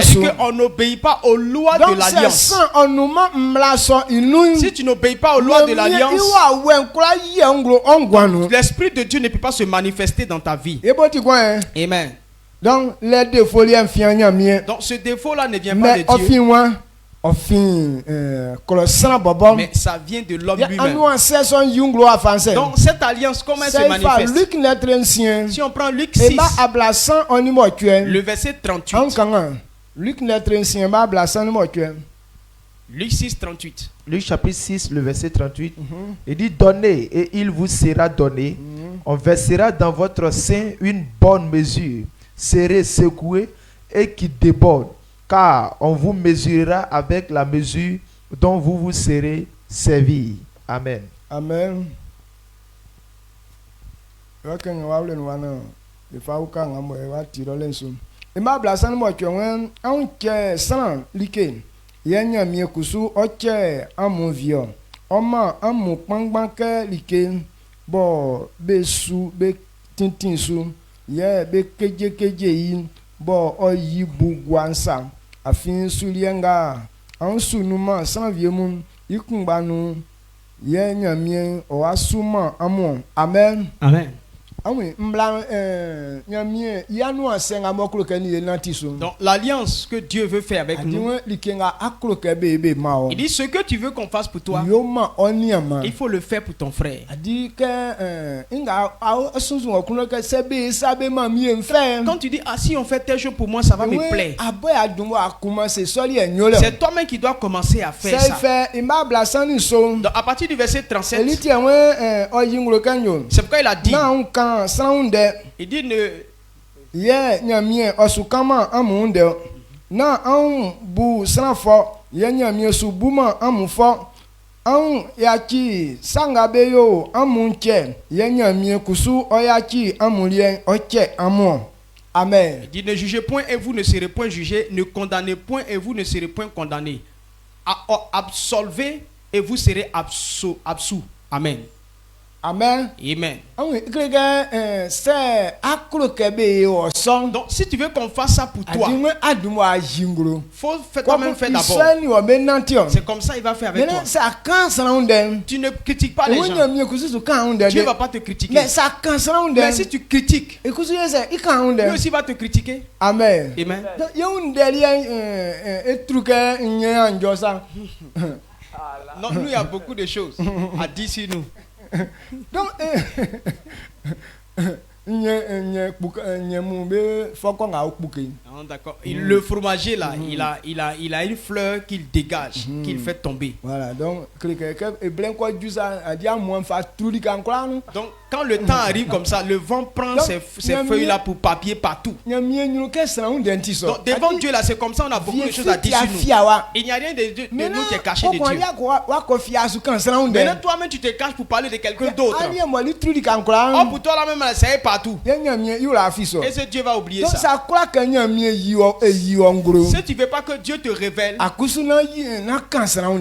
Est-ce qu'on n'obéit pas aux lois de l'alliance? Si tu n'obéis pas aux lois de l'alliance, l'Esprit de Dieu ne peut pas se manifester dans ta vie. Amen. Donc les défauts donc ce défaut là ne vient pas de Dieu, mais ça vient de l'homme lui-même. Donc cette alliance, comment elle se manifeste? Si on prend Luc 6, le verset 38. Luc 6, 38. Luc chapitre 6, le verset 38. Il dit: donnez et il vous sera donné. On versera dans votre sein une bonne mesure, serrée, secouée et qui déborde, car on vous mesurera avec la mesure dont vous vous serez servi. Amen. Amen. Ye be keje yin bo oyi bugwansa afin sulienga ansunuma sanviemun ikungbanu ye nyamien o asuma amon. Amen. Amen. Donc l'alliance que Dieu veut faire avec nous, il dit ce que tu veux qu'on fasse pour toi, il faut le faire pour ton frère. Quand tu dis si on fait telle chose pour moi, ça va me plaire, c'est toi-même qui dois commencer à faire ça. Donc, à partir du verset 37, c'est pourquoi il a dit, il dit osukama amunde na bu sanfo nyamie subuma amufo yaki sangabeyo amunche nyamie kusu oyaki amulien oche amo. Amen. Il dit: ne jugez point et vous ne serez point jugés, ne condamnez point et vous ne serez point condamnés, absolvez et vous serez absous. Amen. Amen. Amen. Donc si tu veux qu'on fasse ça pour toi, faut toi-même faire d'abord. C'est comme ça il va faire avec toi. Tu ne critiques pas les gens. Dieu ne va pas te critiquer. Mais si tu critiques, lui aussi va te critiquer. Amen. Amen. Non, nous il y a beaucoup de choses à dire sur nous. Donc, d'accord. Le fromager là, il a une fleur qu'il dégage, qu'il fait tomber. Voilà, donc quand le temps arrive comme ça, le vent prend ces feuilles là pour papier partout. Donc devant Dieu là, c'est comme ça, on a beaucoup de choses à dire sur nous. Il n'y a rien de nous qui est caché de Dieu. Maintenant toi-même tu te caches pour parler de quelqu'un d'autre. Oh, pour toi là même c'est partout. Et ce Dieu va oublier ça. Si tu veux pas que Dieu te révèle, alors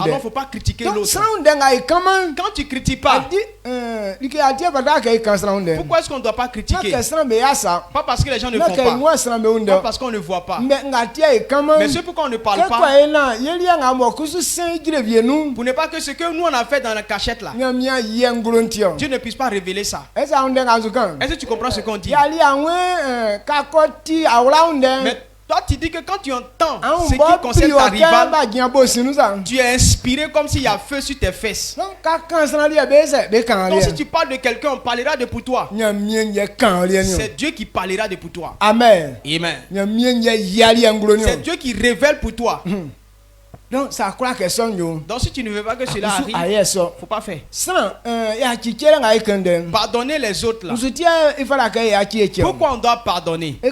il faut pas critiquer l'autre. Quand tu critiques pas, pourquoi est-ce qu'on ne doit pas critiquer? Pas parce que les gens ne font pas parce qu'on ne voit pas. Mais c'est pourquoi on ne parle pas, pour ne pas que ce que nous on a fait dans la cachette là, Dieu ne puisse pas révéler ça. Est-ce que tu comprends ce qu'on dit? Mais Toi, tu dis que quand tu entends ce qui concerne ta rivale, tu es inspiré comme s'il y a feu sur tes fesses. Donc, si tu parles de quelqu'un, on parlera de pour toi. C'est Dieu qui parlera de pour toi. Amen. Amen. C'est Dieu qui révèle pour toi. Donc, ça croit que son yo. Donc, si tu ne veux pas que cela arrive, faut pas faire. Pardonner les autres là. Pourquoi on doit pardonner? Si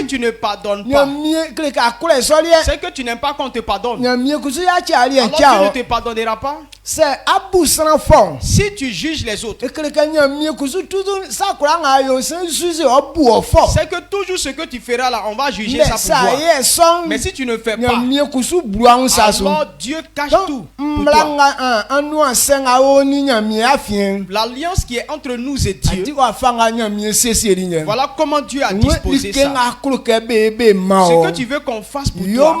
tu ne pardonnes pas, c'est que tu n'aimes pas qu'on te pardonne. Alors tu ne te pardonneras pas. Si tu juges les autres, c'est que toujours ce que tu feras là, on va juger ça pour toi. Mais si tu ne fais pas, alors Dieu cache tout pour toi. L'alliance qui est entre nous et Dieu, voilà comment Dieu a disposé ça. Ce que tu veux qu'on fasse pour toi,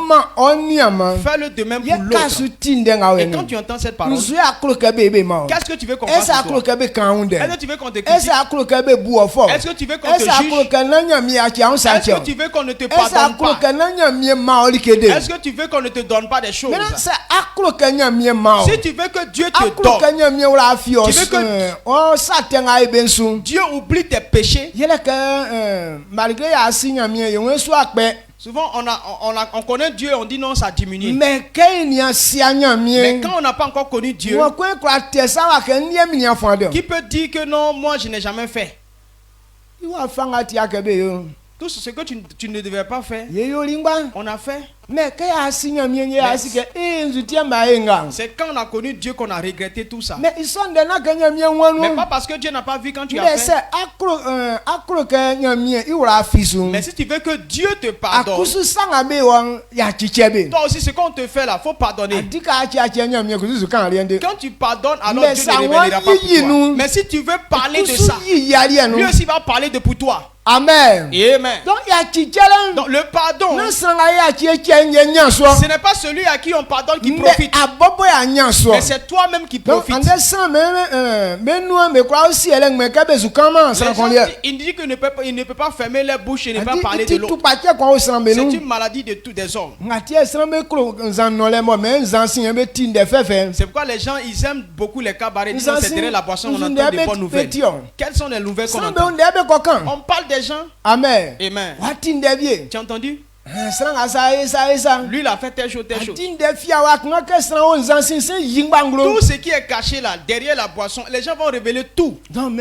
fais-le de même pour l'autre. Et quand tu entends cette parole, qu'est-ce que tu veux qu'on fasse pour toi? Est-ce que tu veux qu'on te critique? Est-ce que tu veux qu'on te juge? Est-ce que tu veux qu'on ne te pardonne pas? Est-ce que tu veux qu'on ne te donne pas des choses? Si tu veux que Dieu te donne, tu veux que Dieu oublie tes péchés. Souvent on connaît Dieu, on dit non, ça diminue. Mais quand on n'a pas encore connu Dieu, qui peut dire que non, moi je n'ai jamais fait? Tout ce que tu ne devais pas faire, on a fait. C'est quand on a connu Dieu qu'on a regretté tout ça. Mais pas parce que Dieu n'a pas vu quand tu as fait. Mais si tu veux que Dieu te pardonne, toi aussi ce qu'on te fait là, faut pardonner. Quand tu pardonnes, alors Dieu ne révélera pas pour toi. Mais si tu veux parler de ça, lui aussi va parler de pour toi. Amen. Amen. Donc le pardon, ce n'est pas celui à qui on pardonne qui profite, mais c'est toi-même qui profites. Il dit qu'il ne peut pas fermer les bouches et ne pas parler de l'autre. C'est une maladie de tous des hommes. C'est pourquoi les gens ils aiment beaucoup les cabarets. Disant c'est derrière la boisson on entend des bonnes nouvelles. Quelles sont les nouvelles qu'on entend? On parle des gens. Amen. Amen. Tu as entendu? Lui il a fait telle chose, telle chose. Tout ce qui est caché là, derrière la boisson, les gens vont révéler tout. Donc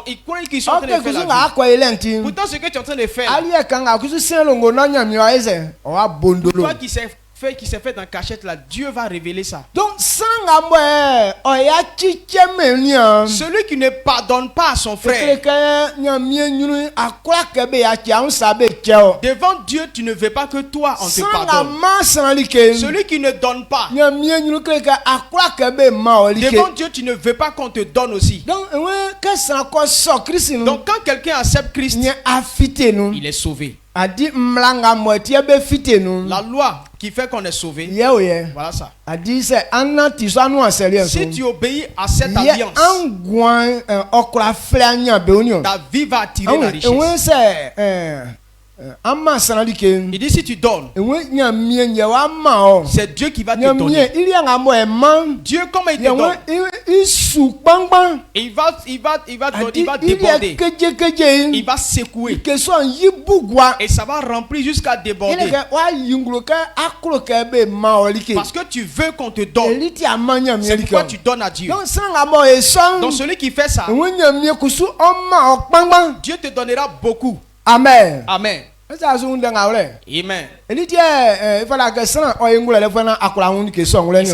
ils croient qu'ils sont en train de faire la vie. Pourtant ce que tu es en train de faire, toi qui s'est fait dans cachette là, Dieu va révéler ça. Donc celui qui ne pardonne pas à son frère, devant Dieu tu ne veux pas que toi on te pardonne. Celui qui ne donne pas, devant Dieu tu ne veux pas qu'on te donne aussi. Donc quand quelqu'un accepte Christ, il est sauvé. La loi qui fait qu'on est sauvé, voilà ça. Si tu obéis à cette alliance, ta vie va attirer la richesse. Il dit si tu donnes, c'est Dieu qui va te donner. Dieu comment il te donne? Il va déborder. Il va secouer. Et ça va remplir jusqu'à déborder. Parce que tu veux qu'on te donne. C'est pourquoi tu donnes à Dieu. Donc celui qui fait ça, Dieu te donnera beaucoup. Amen. Amen. Amen. C'est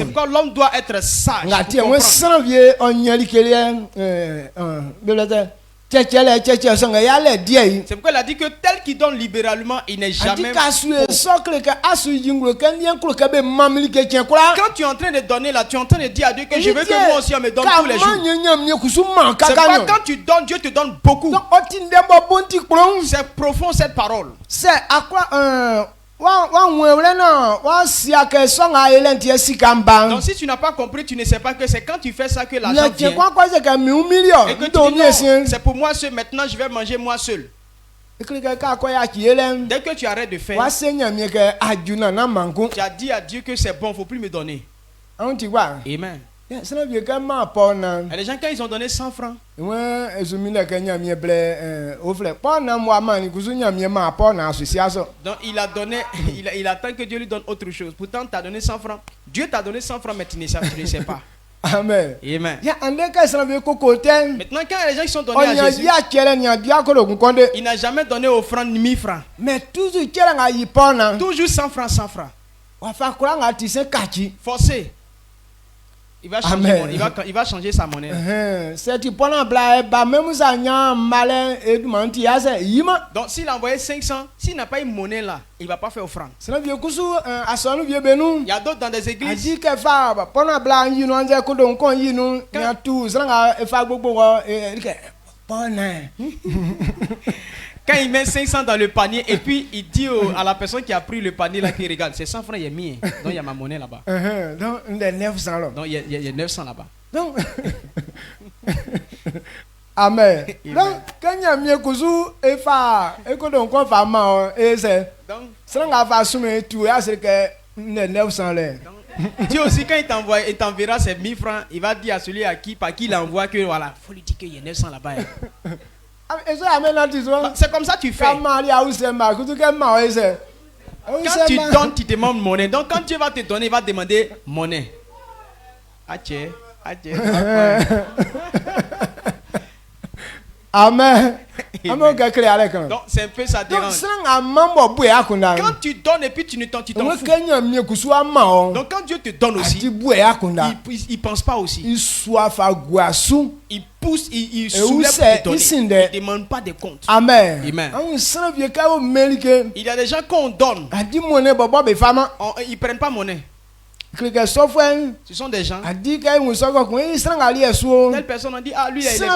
pourquoi l'homme doit être sage. C'est pourquoi il a dit que tel qui donne libéralement, il n'est jamais pauvre. Quand tu es en train de donner là, tu es en train de dire à Dieu que je veux que moi aussi on me donne tous les jours. C'est pas quand tu donnes, Dieu te donne beaucoup. C'est profond cette parole. C'est à quoi donc si tu n'as pas compris, tu ne sais pas que c'est quand tu fais ça que l'argent vient. Et que tu dis non, c'est pour moi seul, maintenant je vais manger moi seul. Dès que tu arrêtes de faire, tu as dit à Dieu que c'est bon, il ne faut plus me donner. Amen. Il y a des gens, quand ils ont donné 100 francs, donc il a donné, il attend que Dieu lui donne autre chose. Pourtant, tu as donné 100 francs. Dieu t'a donné 100 francs, mais tu ne sais pas. Amen. Amen. Maintenant, quand les gens sont donnés à Jésus, il n'a jamais donné offrande ni 1000 francs. Mais toujours 100 francs, 100 francs. Forcé. Il va changer, il va changer sa monnaie. Donc s'il a envoyé 500, s'il n'a pas une monnaie là, il ne va pas faire offrande. Il y a d'autres dans des églises. Quand il met 500 dans le panier et puis il dit à la personne qui a pris le panier là, qui regarde, c'est 100 francs, il est mis. Donc il y a ma monnaie là-bas. Donc il y a 900 là. Donc il y a 900 là-bas. Donc, Amen. Donc quand il y a mieux que ça, il faut qu'on fasse mal. Et c'est donc ça va faire soumettre tout. C'est que 900 là. Dieu aussi, quand il t'enverra ces 1000 francs, il va dire à celui par qui il envoie que voilà, il faut lui dire qu'il y a 900 là-bas. C'est comme ça que tu fais. Quand tu donnes, tu demandes monnaie. Donc quand Dieu va te donner, il va demander monnaie. Amen. Donc c'est un peu ça dérange. Quand tu donnes et puis tu t'en fous. Donc quand Dieu te donne aussi, il pense pas aussi. Il pousse, il soulève pour te donner. Il ne demande pas de compte. Amen. Amen. Il y a des gens qu'on donne, ils ne prennent pas monnaie. Ce sont des gens. Telle personne a dit, ah lui il est béni.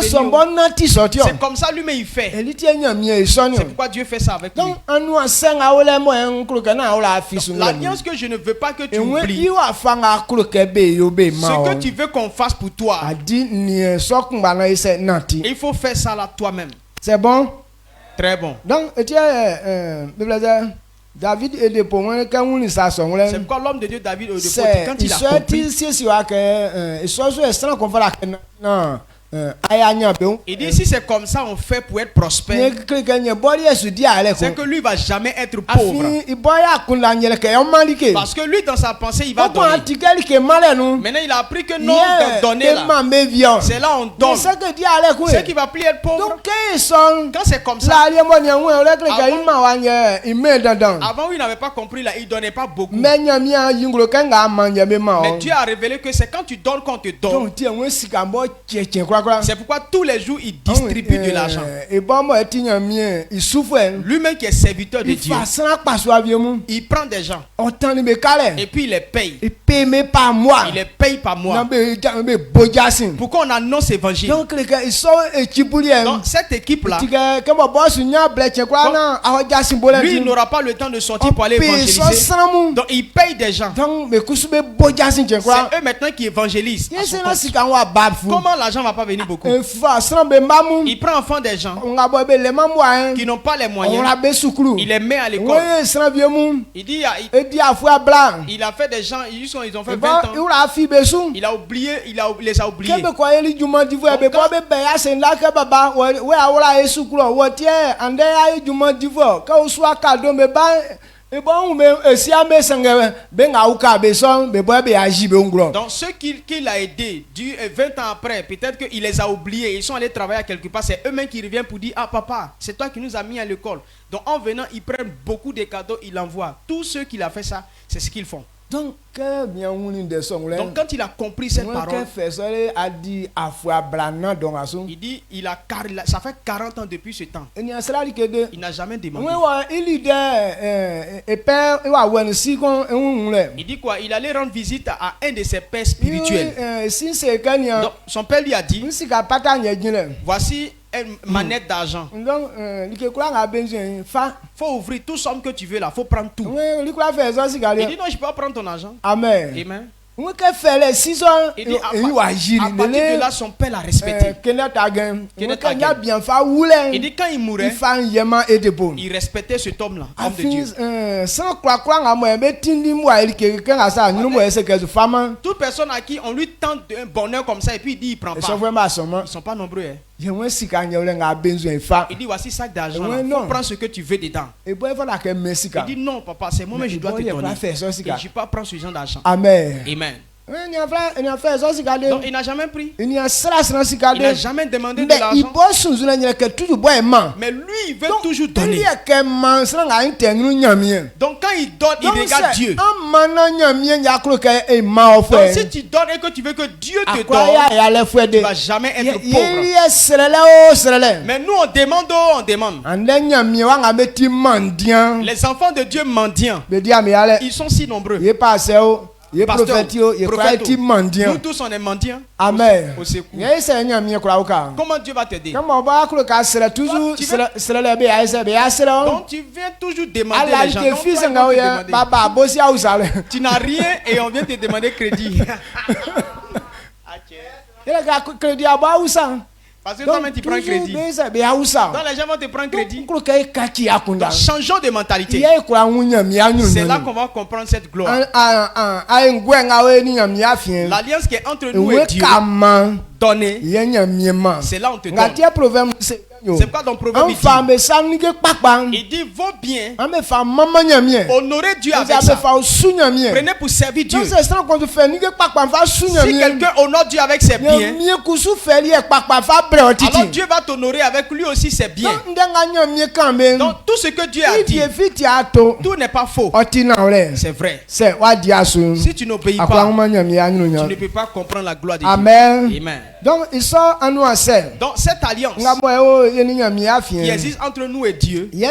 C'est comme ça lui-même il fait. C'est pourquoi Dieu fait ça avec lui. L'alliance que je ne veux pas que tu oublies, ce que tu veux qu'on fasse pour toi, il faut faire ça là toi-même. C'est bon? Très bon. Donc, David est de pour moi quand on ça son là. C'est pourquoi l'homme de Dieu David quand il a compris. Il dit si c'est comme ça on fait pour être prospère, c'est que lui va jamais être pauvre. Parce que lui dans sa pensée il va donner. Maintenant il a appris que non de donner là, c'est là on donne. C'est qu'il va plus être pauvre. Quand c'est comme ça, avant il n'avait pas compris là, il donnait pas beaucoup. Mais Dieu a révélé que c'est quand tu donnes qu'on te donne. C'est pourquoi tous les jours il distribue de l'argent. Lui-même qui est serviteur de Dieu, il prend des gens et puis il les paye. Il les paye par mois. Pourquoi on annonce l'évangile? Donc cette équipe là, lui il n'aura pas le temps de sortir pour aller évangéliser. Donc il paye des gens. C'est eux maintenant qui évangélisent. Comment l'argent va pas venir beaucoup? Il prend enfant des gens qui n'ont pas les moyens. Il les met à l'école. Il dit il a fait des gens, ils ont fait 20 ans. Il a oublié, les a oubliés. Donc ceux qu'il a aidés 20 ans après, peut-être qu'il les a oubliés, ils sont allés travailler quelque part, c'est eux-mêmes qui reviennent pour dire ah papa, c'est toi qui nous as mis à l'école. Donc en venant, ils prennent beaucoup de cadeaux, ils l'envoient. Tous ceux qui l'ont fait ça, c'est ce qu'ils font. Donc quand il a compris cette parole, il dit ça fait 40 ans depuis ce temps. Il n'a jamais demandé. Il dit quoi? Il allait rendre visite à un de ses pères spirituels. Donc, son père lui a dit, voici une manette d'argent. Faut ouvrir tout somme que tu veux là, faut prendre tout. Il dit non, je peux pas prendre ton argent. Amen. Amen. Il dit à partir de là, son père l'a respecté. Il dit quand il mourait, il respectait cet homme-là, homme de Dieu. Toute personne à qui on lui tente un bonheur comme ça et puis il dit il prend pas. Ils sont pas nombreux. Hein. Il dit voici sac d'argent, prends ce que tu veux dedans. Il dit non papa, c'est moi mais je dois te donner. Et je ne vais pas prendre ce genre d'argent. Amen. Donc il n'a jamais pris. Il n'a jamais demandé de l'argent. Mais lui il veut toujours donner. Donc quand il donne, il regarde Dieu. Donc si tu donnes et que tu veux que Dieu te donne, tu ne vas jamais être pauvre. Mais nous on demande. Les enfants de Dieu mendiants, ils sont si nombreux. Prophète, nous tous on est mendiants. Amen. Comment Dieu va t'aider? Donc tu viens toujours demander les gens. Tu n'as rien et on vient te demander crédit. Parce que toi-même tu prends crédit. Donc les gens vont te prendre crédit. Donc changeons de mentalité. C'est là qu'on va comprendre cette gloire. L'alliance qui est entre nous et Dieu. Donner. C'est là on te donne. C'est quoi dans Proverbe il dit vaut bien honorer Dieu avec ça. Prenez pour servir Dieu. Si quelqu'un honore Dieu avec ses biens, alors Dieu va t'honorer avec lui aussi ses biens. Donc tout ce que Dieu a dit, tout n'est pas faux. C'est vrai. Si tu n'obéis pas, tu ne peux pas comprendre la gloire de Dieu. Amen. Donc il sort en nous. Donc cette alliance qui existe entre nous et Dieu, et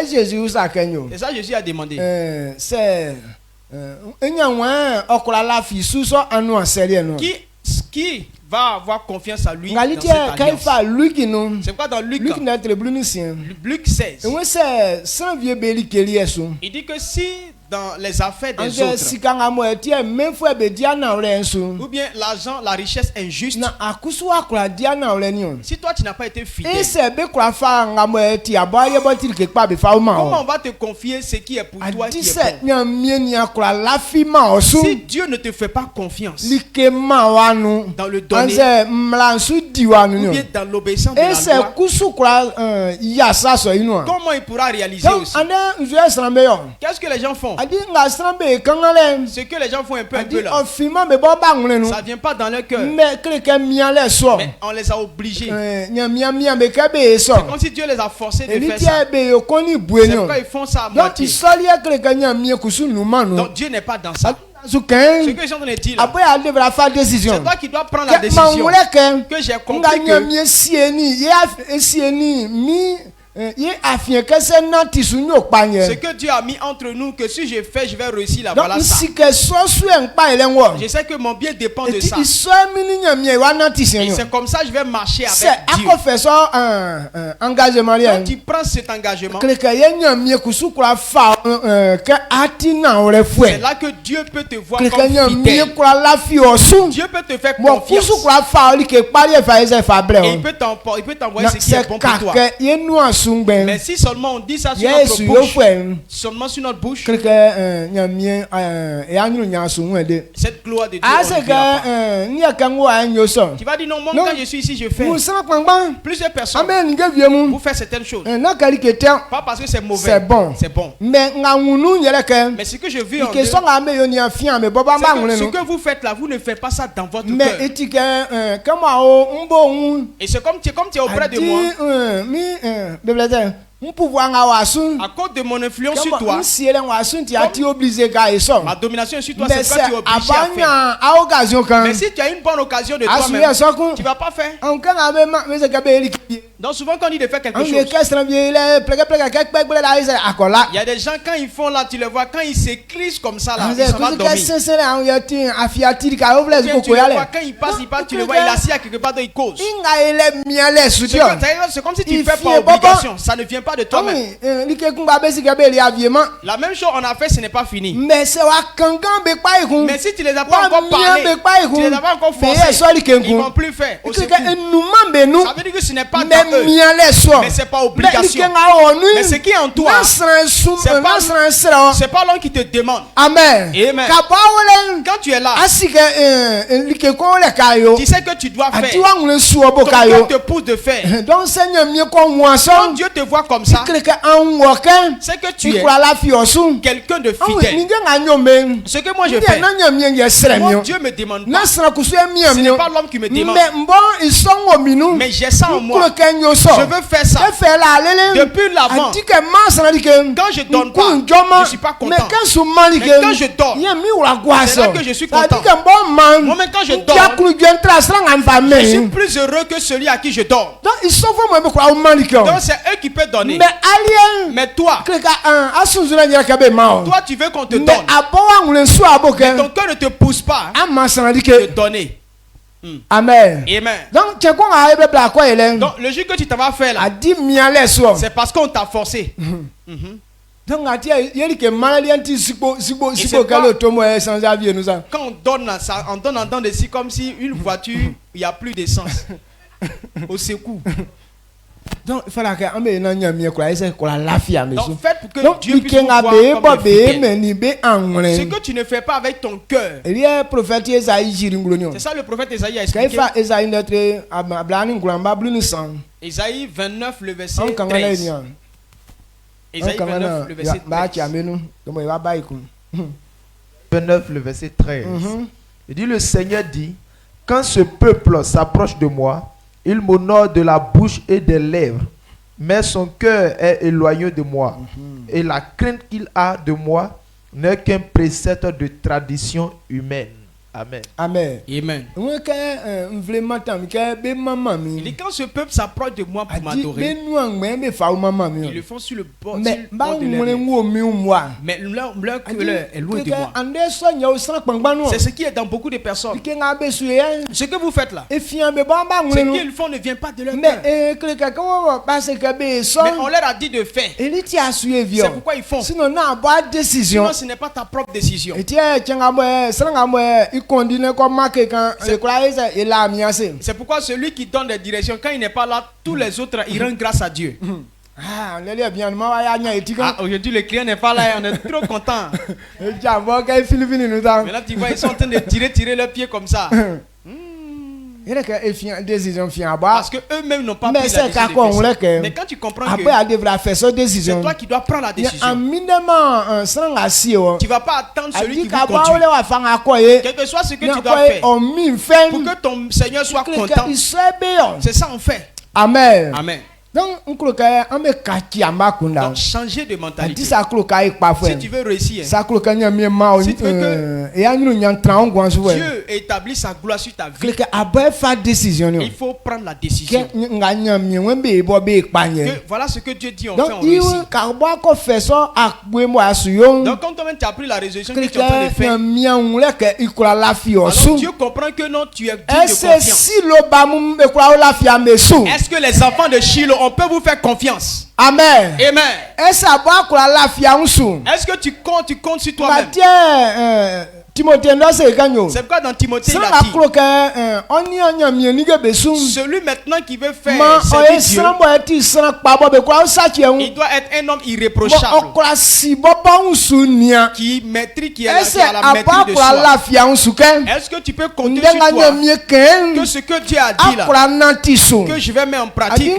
ça Jésus a demandé. Qui va avoir confiance à lui dans cette alliance? C'est quoi dans Luc 16? Il dit que si dans les affaires des autres, ou bien l'argent, la richesse injuste, si toi tu n'as pas été fidèle, comment on va te confier ce qui est pour toi qui est bon? Si Dieu ne te fait pas confiance dans le donner, ou bien dans l'obéissance de la loi, comment il pourra réaliser aussi? Qu'est-ce que les gens font? Ce que les gens font un peu là, ça vient pas dans leur cœur, mais on les a obligés. C'est comme si Dieu les a forcés de faire ça. C'est pourquoi ils font ça à moitié. Donc Dieu n'est pas dans ça. Ce que je suis en train de dire là, c'est toi qui dois prendre la décision. Que j'ai compris ce que Dieu a mis entre nous, que si je fais, je vais réussir là. Voilà ça. Je sais que mon bien dépend de ça. Et c'est comme ça que je vais marcher avec Dieu. Quand tu prends cet engagement, c'est là que Dieu peut te voir comme fidèle. Dieu peut te faire confiance. Et il peut t'envoyer ce qui est bon pour toi. Mais si seulement on dit ça sur notre bouche, seulement sur notre bouche, cette gloire de Dieu, tu vas dire non, moi quand je suis ici, je fais. Plusieurs personnes vous faites certaines choses. Pas parce que c'est mauvais, c'est bon. Mais ce que je vis en Dieu, c'est que ce que vous faites là, vous ne faites pas ça dans votre cœur. Et c'est comme tu es auprès de moi. À cause de mon influence sur toi, ma domination sur toi, c'est quoi tu es obligé à faire. Mais si tu as une bonne occasion de toi-même, tu ne vas pas faire. Donc souvent quand on dit de faire quelque chose, il y a des gens quand ils font là, tu les vois, quand ils s'écrisent comme ça là, ils s'en vont dormir. Tu les vois, quand ils passent, tu les vois, il est assis à quelque part, il cause. C'est comme si tu fais par obligation, ça ne vient pas pas de toi-même. La même chose on a fait, ce n'est pas fini. Mais si tu les as pas encore parlé, tu les as pas encore forcés, ils vont plus faire. Ça veut dire que ce n'est pas dans eux, mais c'est pas obligation. Mais ce qui est en toi, c'est pas l'homme qui te demande. Amen. Amen. Quand tu es là, tu sais que tu dois faire. Ton cœur te pousse de faire. Quand Dieu te voit comme ça, c'est que tu es quelqu'un de fidèle. Ce que moi je fais, mon Dieu me demande pas. Ce n'est pas l'homme qui me demande. Mais j'ai ça en moi. Je veux faire ça. Depuis l'avant, quand je donne pas, je ne suis pas content. Mais quand je dors, c'est là que je suis content. Moi, même quand je dors, je suis plus heureux que celui à qui je dors. Donc c'est eux qui peuvent donner. Mais toi, tu veux qu'on te donne. Mais ton cœur ne te pousse pas de donner. Amen. Amen. Donc le jour que tu t'en vas faire là, c'est parce qu'on t'a forcé. Quand on donne ça, on donne en temps de si comme si une voiture, il n'y a plus d'essence au secours. Donc il fallait que Dieu puisse nous voir comme fidèles. Ce que tu ne fais pas avec ton cœur. C'est ça le prophète Esaïe a expliqué. Esaïe 29 le verset 13. Esaïe 29 le verset 13. 29 le verset 13. Il dit, le Seigneur dit, quand ce peuple s'approche de moi, il m'honore de la bouche et des lèvres, mais son cœur est éloigné de moi. Et la crainte qu'il a de moi n'est qu'un précepte de tradition humaine. Amen. Amen. Amen. Il dit quand ce peuple s'approche de moi pour m'adorer, ils le font sur le bord de leur. Mais leur cœur est loin de moi. C'est ce qui est dans beaucoup de personnes. Ce que vous faites là, ce qu'ils font ne vient pas de leur cœur. Mais on leur a dit de faire. C'est pourquoi ils font. Sinon ce n'est pas ta propre décision. C'est pourquoi celui qui donne des directions, quand il n'est pas là, tous les autres ils rendent grâce à Dieu. Aujourd'hui le client n'est pas là, on est trop content. Maintenant tu vois, ils sont en train de tirer leurs pieds comme ça. Parce que eux-mêmes n'ont pas pris la décision. Mais quand tu comprends que c'est toi qui dois prendre la décision, tu ne vas pas attendre celui qui vous conduit. Quel que soit ce que tu dois faire, pour que ton Seigneur soit content, c'est ça en fait. Amen. Amen. Donc, changer de mentalité. Si tu veux réussir, si tu veux que Dieu établisse sa gloire sur ta vie, il faut prendre la décision. Voilà ce que Dieu dit, on fait, on réussit. Donc, quand toi-même tu as pris la résolution que tu es en train de faire, alors Dieu comprend que non, tu es digne de confiance. Est-ce que les enfants de Shiloh, on peut vous faire confiance? Amen. Amen. Est-ce que tu comptes sur toi-même? C'est pourquoi dans Timothée il a dit, celui maintenant qui veut faire servir Dieu, il doit être un homme irréprochable, qui maîtrise, qui est à la maîtrise de soi. Est-ce que tu peux compter sur toi que ce que Dieu a dit là, que je vais mettre en pratique? Je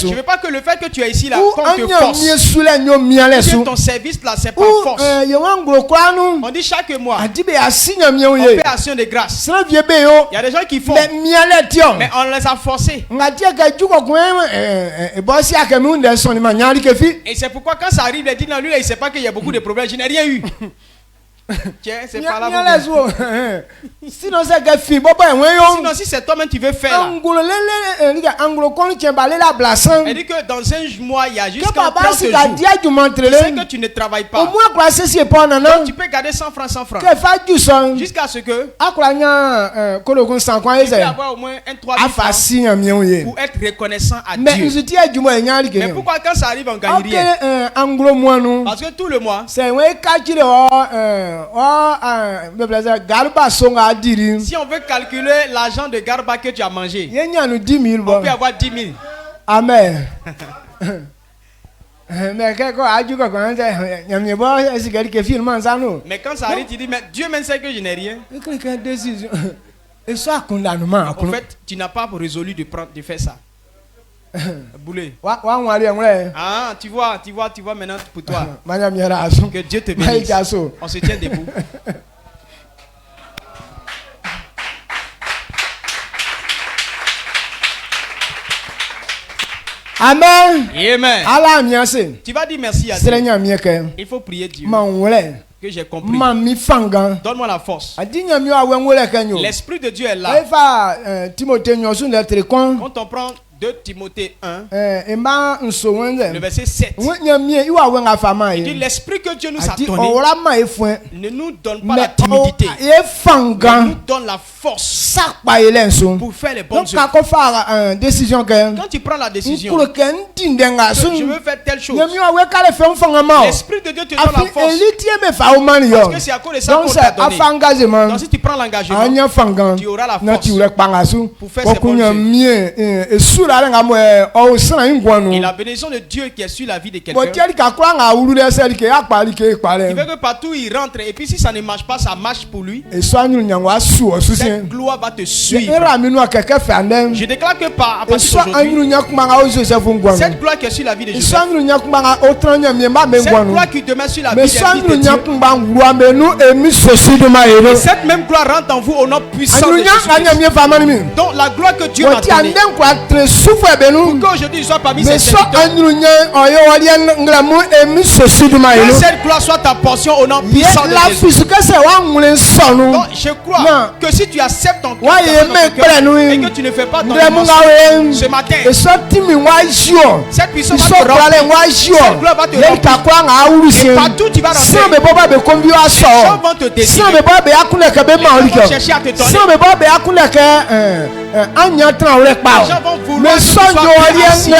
ne veux pas que le fait que tu es ici là, qu'on te force, que ton service là, c'est pas force. On dit chaque mois, on fait action de grâce. Il y a des gens qui font, mais on les a forcés. Et c'est pourquoi quand ça arrive, il dit non, lui là, il ne sait pas qu'il y a beaucoup de problèmes. Je n'ai rien eu. Tiens, c'est pas là. Sinon, c'est que fille, sinon, si c'est toi-même tu veux faire. Elle dit que dans un mois, il y a jusqu'à 30 jours. Tu sais que tu ne travailles pas. Donc, tu peux garder 100 francs, 100 francs. Jusqu'à ce que tu peux avoir au moins un 3 000 francs pour être reconnaissant à Dieu. Mais pourquoi quand ça arrive, on gagne rien? Parce que tout le mois, si on veut calculer l'argent de garba que tu as mangé, on peut avoir 10 000. Amen. Mais quand ça arrive, tu dis, mais Dieu même sait que je n'ai rien. En fait, tu n'as pas résolu de faire ça. Boulet. Ah, tu vois maintenant pour toi. Que Dieu te bénisse. On se tient debout. Amen. Amen. Tu vas dire merci à Dieu. Il faut prier Dieu. Que j'ai compris. Donne-moi la force. L'Esprit de Dieu est là. Quand on prend 2 Timothée 1, le verset 7. Il dit l'Esprit que Dieu nous a donné ne nous donne pas la timidité. Il nous donne la force pour faire les bonnes œuvres. Quand tu prends la décision, je veux faire telle chose, l'Esprit de Dieu te donne la force. Parce que c'est à cause de ça qu'on t'a donné. Donc si tu prends l'engagement, tu auras la force pour faire ces bonnes œuvres. Et la bénédiction de Dieu qui est sur la vie de quelqu'un, il veut que partout il rentre, et puis si ça ne marche pas, ça marche pour lui. Cette gloire va te suivre. Je déclare que à partir d'aujourd'hui, cette gloire qui est sur la vie de Joseph, cette gloire qui demeure sur la vie de Dieu, et cette même gloire rentre en vous au nom puissant de Jésus. Donc la gloire que Dieu m'a donnée, pour qu'aujourd'hui il soit parmi ses serviteurs, que cette gloire soit ta portion au nom puissant de Jésus. Donc je crois que si tu acceptes ton cœur et que tu ne fais pas ton émotion ce matin, cette puissance va te remplir, cette gloire va te remplir, et partout tu vas rentrer, les gens vont te décider, les gens vont chercher à te donner, les gens vont vouloir que tu sois assis.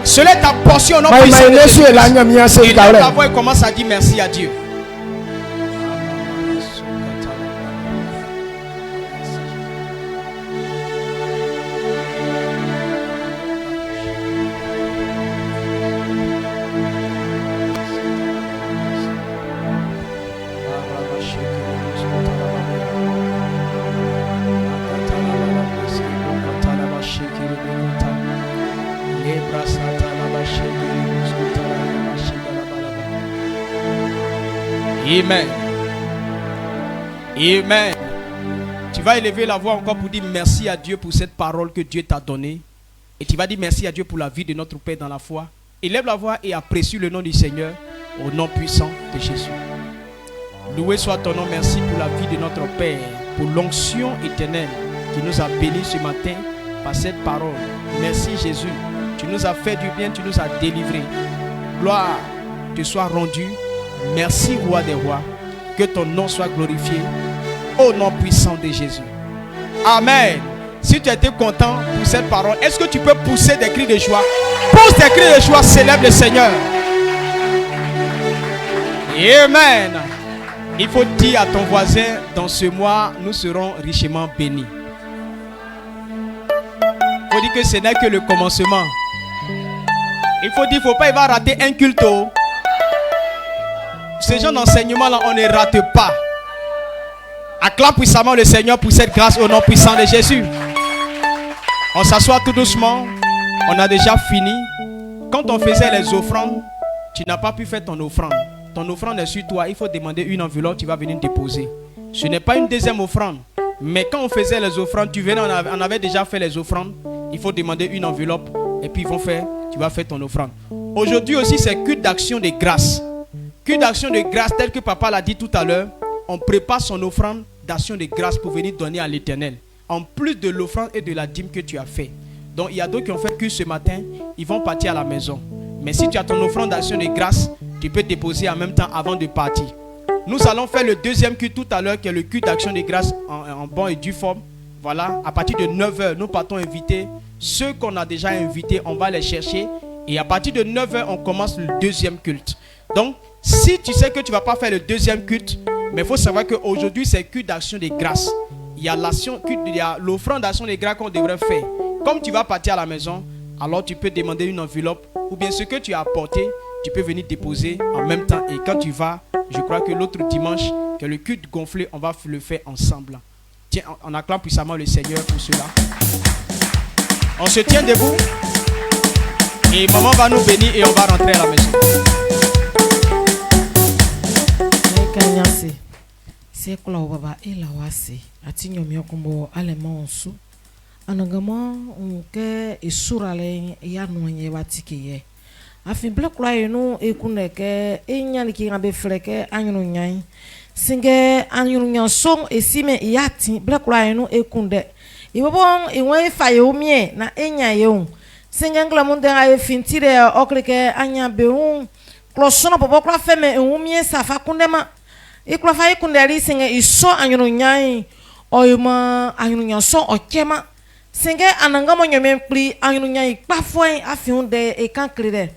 Cela est ta portion, non puissant de Jésus. Et là ta voix commence à dire merci à Dieu. Amen. Amen. Tu vas élever la voix encore pour dire merci à Dieu pour cette parole que Dieu t'a donnée. Et tu vas dire merci à Dieu pour la vie de notre Père dans la foi. Élève la voix et apprécie le nom du Seigneur au nom puissant de Jésus. Loué soit ton nom. Merci pour la vie de notre Père, pour l'onction éternelle qui nous a bénis ce matin par cette parole. Merci Jésus. Tu nous as fait du bien, tu nous as délivrés. Gloire te soit rendue. Merci roi des rois. Que ton nom soit glorifié au nom puissant de Jésus. Amen. Si tu as été content pour cette parole, est-ce que tu peux pousser des cris de joie? Pousse des cris de joie, célèbre le Seigneur. Amen. Il faut dire à ton voisin, dans ce mois, nous serons richement bénis. Il faut dire que ce n'est que le commencement. Il faut dire, il ne faut pas y avoir raté un culte. Ce genre d'enseignement-là, on ne rate pas. Acclame puissamment le Seigneur pour cette grâce au nom puissant de Jésus. On s'assoit tout doucement. On a déjà fini. Quand on faisait les offrandes, tu n'as pas pu faire ton offrande. Ton offrande est sur toi. Il faut demander une enveloppe, tu vas venir déposer. Ce n'est pas une deuxième offrande. Mais quand on faisait les offrandes, tu venais, on avait déjà fait les offrandes. Il faut demander une enveloppe. Et puis ils vont faire, tu vas faire ton offrande. Aujourd'hui aussi, c'est culte d'action de grâce. Culte d'action de grâce, tel que papa l'a dit tout à l'heure, on prépare son offrande d'action de grâce pour venir donner à l'Éternel. En plus de l'offrande et de la dîme que tu as fait. Donc il y a d'autres qui ont fait culte ce matin, ils vont partir à la maison. Mais si tu as ton offrande d'action de grâce, tu peux déposer en même temps avant de partir. Nous allons faire le deuxième culte tout à l'heure, qui est le culte d'action de grâce en bonne et due forme. Voilà, à partir de 9h, nous partons inviter ceux qu'on a déjà invités, on va les chercher. Et à partir de 9h, on commence le deuxième culte. Donc, si tu sais que tu ne vas pas faire le deuxième culte, mais il faut savoir qu'aujourd'hui, c'est culte d'action de grâce. Il y a l'offrande d'action de grâce qu'on devrait faire. Comme tu vas partir à la maison, alors tu peux demander une enveloppe ou bien ce que tu as apporté, tu peux venir déposer en même temps. Et quand tu vas, je crois que l'autre dimanche, que le culte gonflé, on va le faire ensemble. Tiens, on acclame puissamment le Seigneur pour cela. On se tient debout et maman va nous bénir et on va rentrer à la maison. C'est quoi baba et la wasi atinyo myokumbo alemonsu anagama unke isurale ya nwenye watike afi black line no ekuneke enyali ki ngabe fleke anyunu nyai singe anyunu nyanson esime yati black line no ekunde ibobon inwe fayomie na enyayeun singe nglamunde ay fintire okrike anya beun klosona popo kla feme umie safa kundema iklofa ikundeli singe iso anyunu nyai oyuma anyunu nyanson okema singe anangamo nyome pli anyunu nyai kpafoi afiunde ekanklide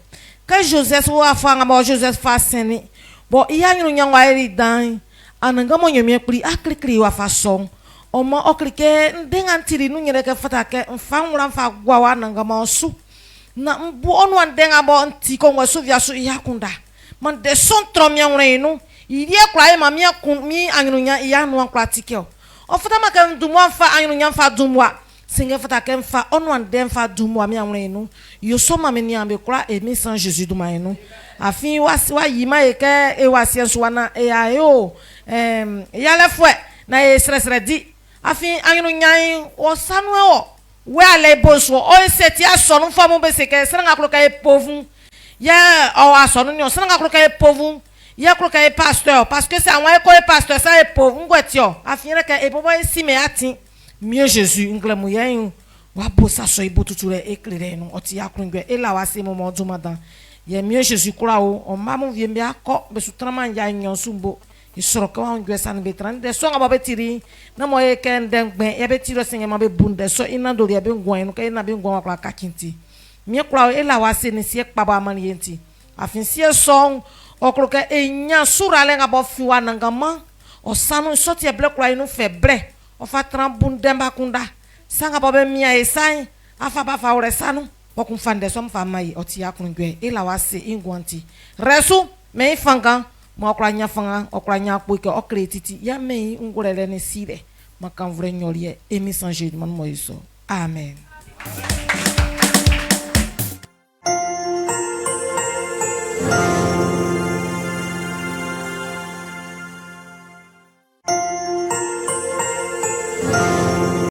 que Joseph wa fanga mo Joseph fa seni bo iya nyunu nyangwa eri dan anangamo nyome pli aklikli wa fason omo oklike ndengantiri nu nyere ke fatake mfanwura mfa gwa wa nangamo su na mbu onu andenga bo ntiko ngwa su via su yakunda man de son tromia nwrenu il y a quoi mamia mi anyunya iya no pratique o fata maka ndumwa fa anyunya fa dumwa singe fata kem fa onu andem fa dumwa mi anwenu yo so mama ni ambe kra e mi san Jésus duma enu afin wa yima e ke e wasi enso na e ayo ya le fwe na e sresre di afin anyunya o sanu e o we ale bonso o seti aso no fa mo be se ke sanga kro ka e povun ya o aso no ni sanga kro ka e povun ya crois que pasteur parce que c'est un école pasteur ça est pauvre ngwetio afin que e bobo esi me atin mieux Jésus nglemu yen wa bossa so ibotuture éclairé no oti ya krungwe e la wase mo mo dumadan ye mieux Jésus kura o mamu vie mbia ko be sutrama ya nyonsumbo isoro ka wa ngwe san be tran de so ngaba betiri na mo e ken dengbe e betiro singe ma be bunde so ina do ya be ngwan no ka ina be ngwan wa ka kinti mi kura e la wase ni sie kpaba amani yenti afin sie so okroke enya surale ngabo fiwa nangama osanu soti e black line febre o fa trambundemba kunda sanga bobe mia esai afa ba fa ore sanu pokun fande so mfa mai oti akunwe ila wase ingwanti resu me ifanga mo okranya fanga okranya poike okretiti ya me ngurele ne sire makamvure nyolie emi sanje man moiso amen.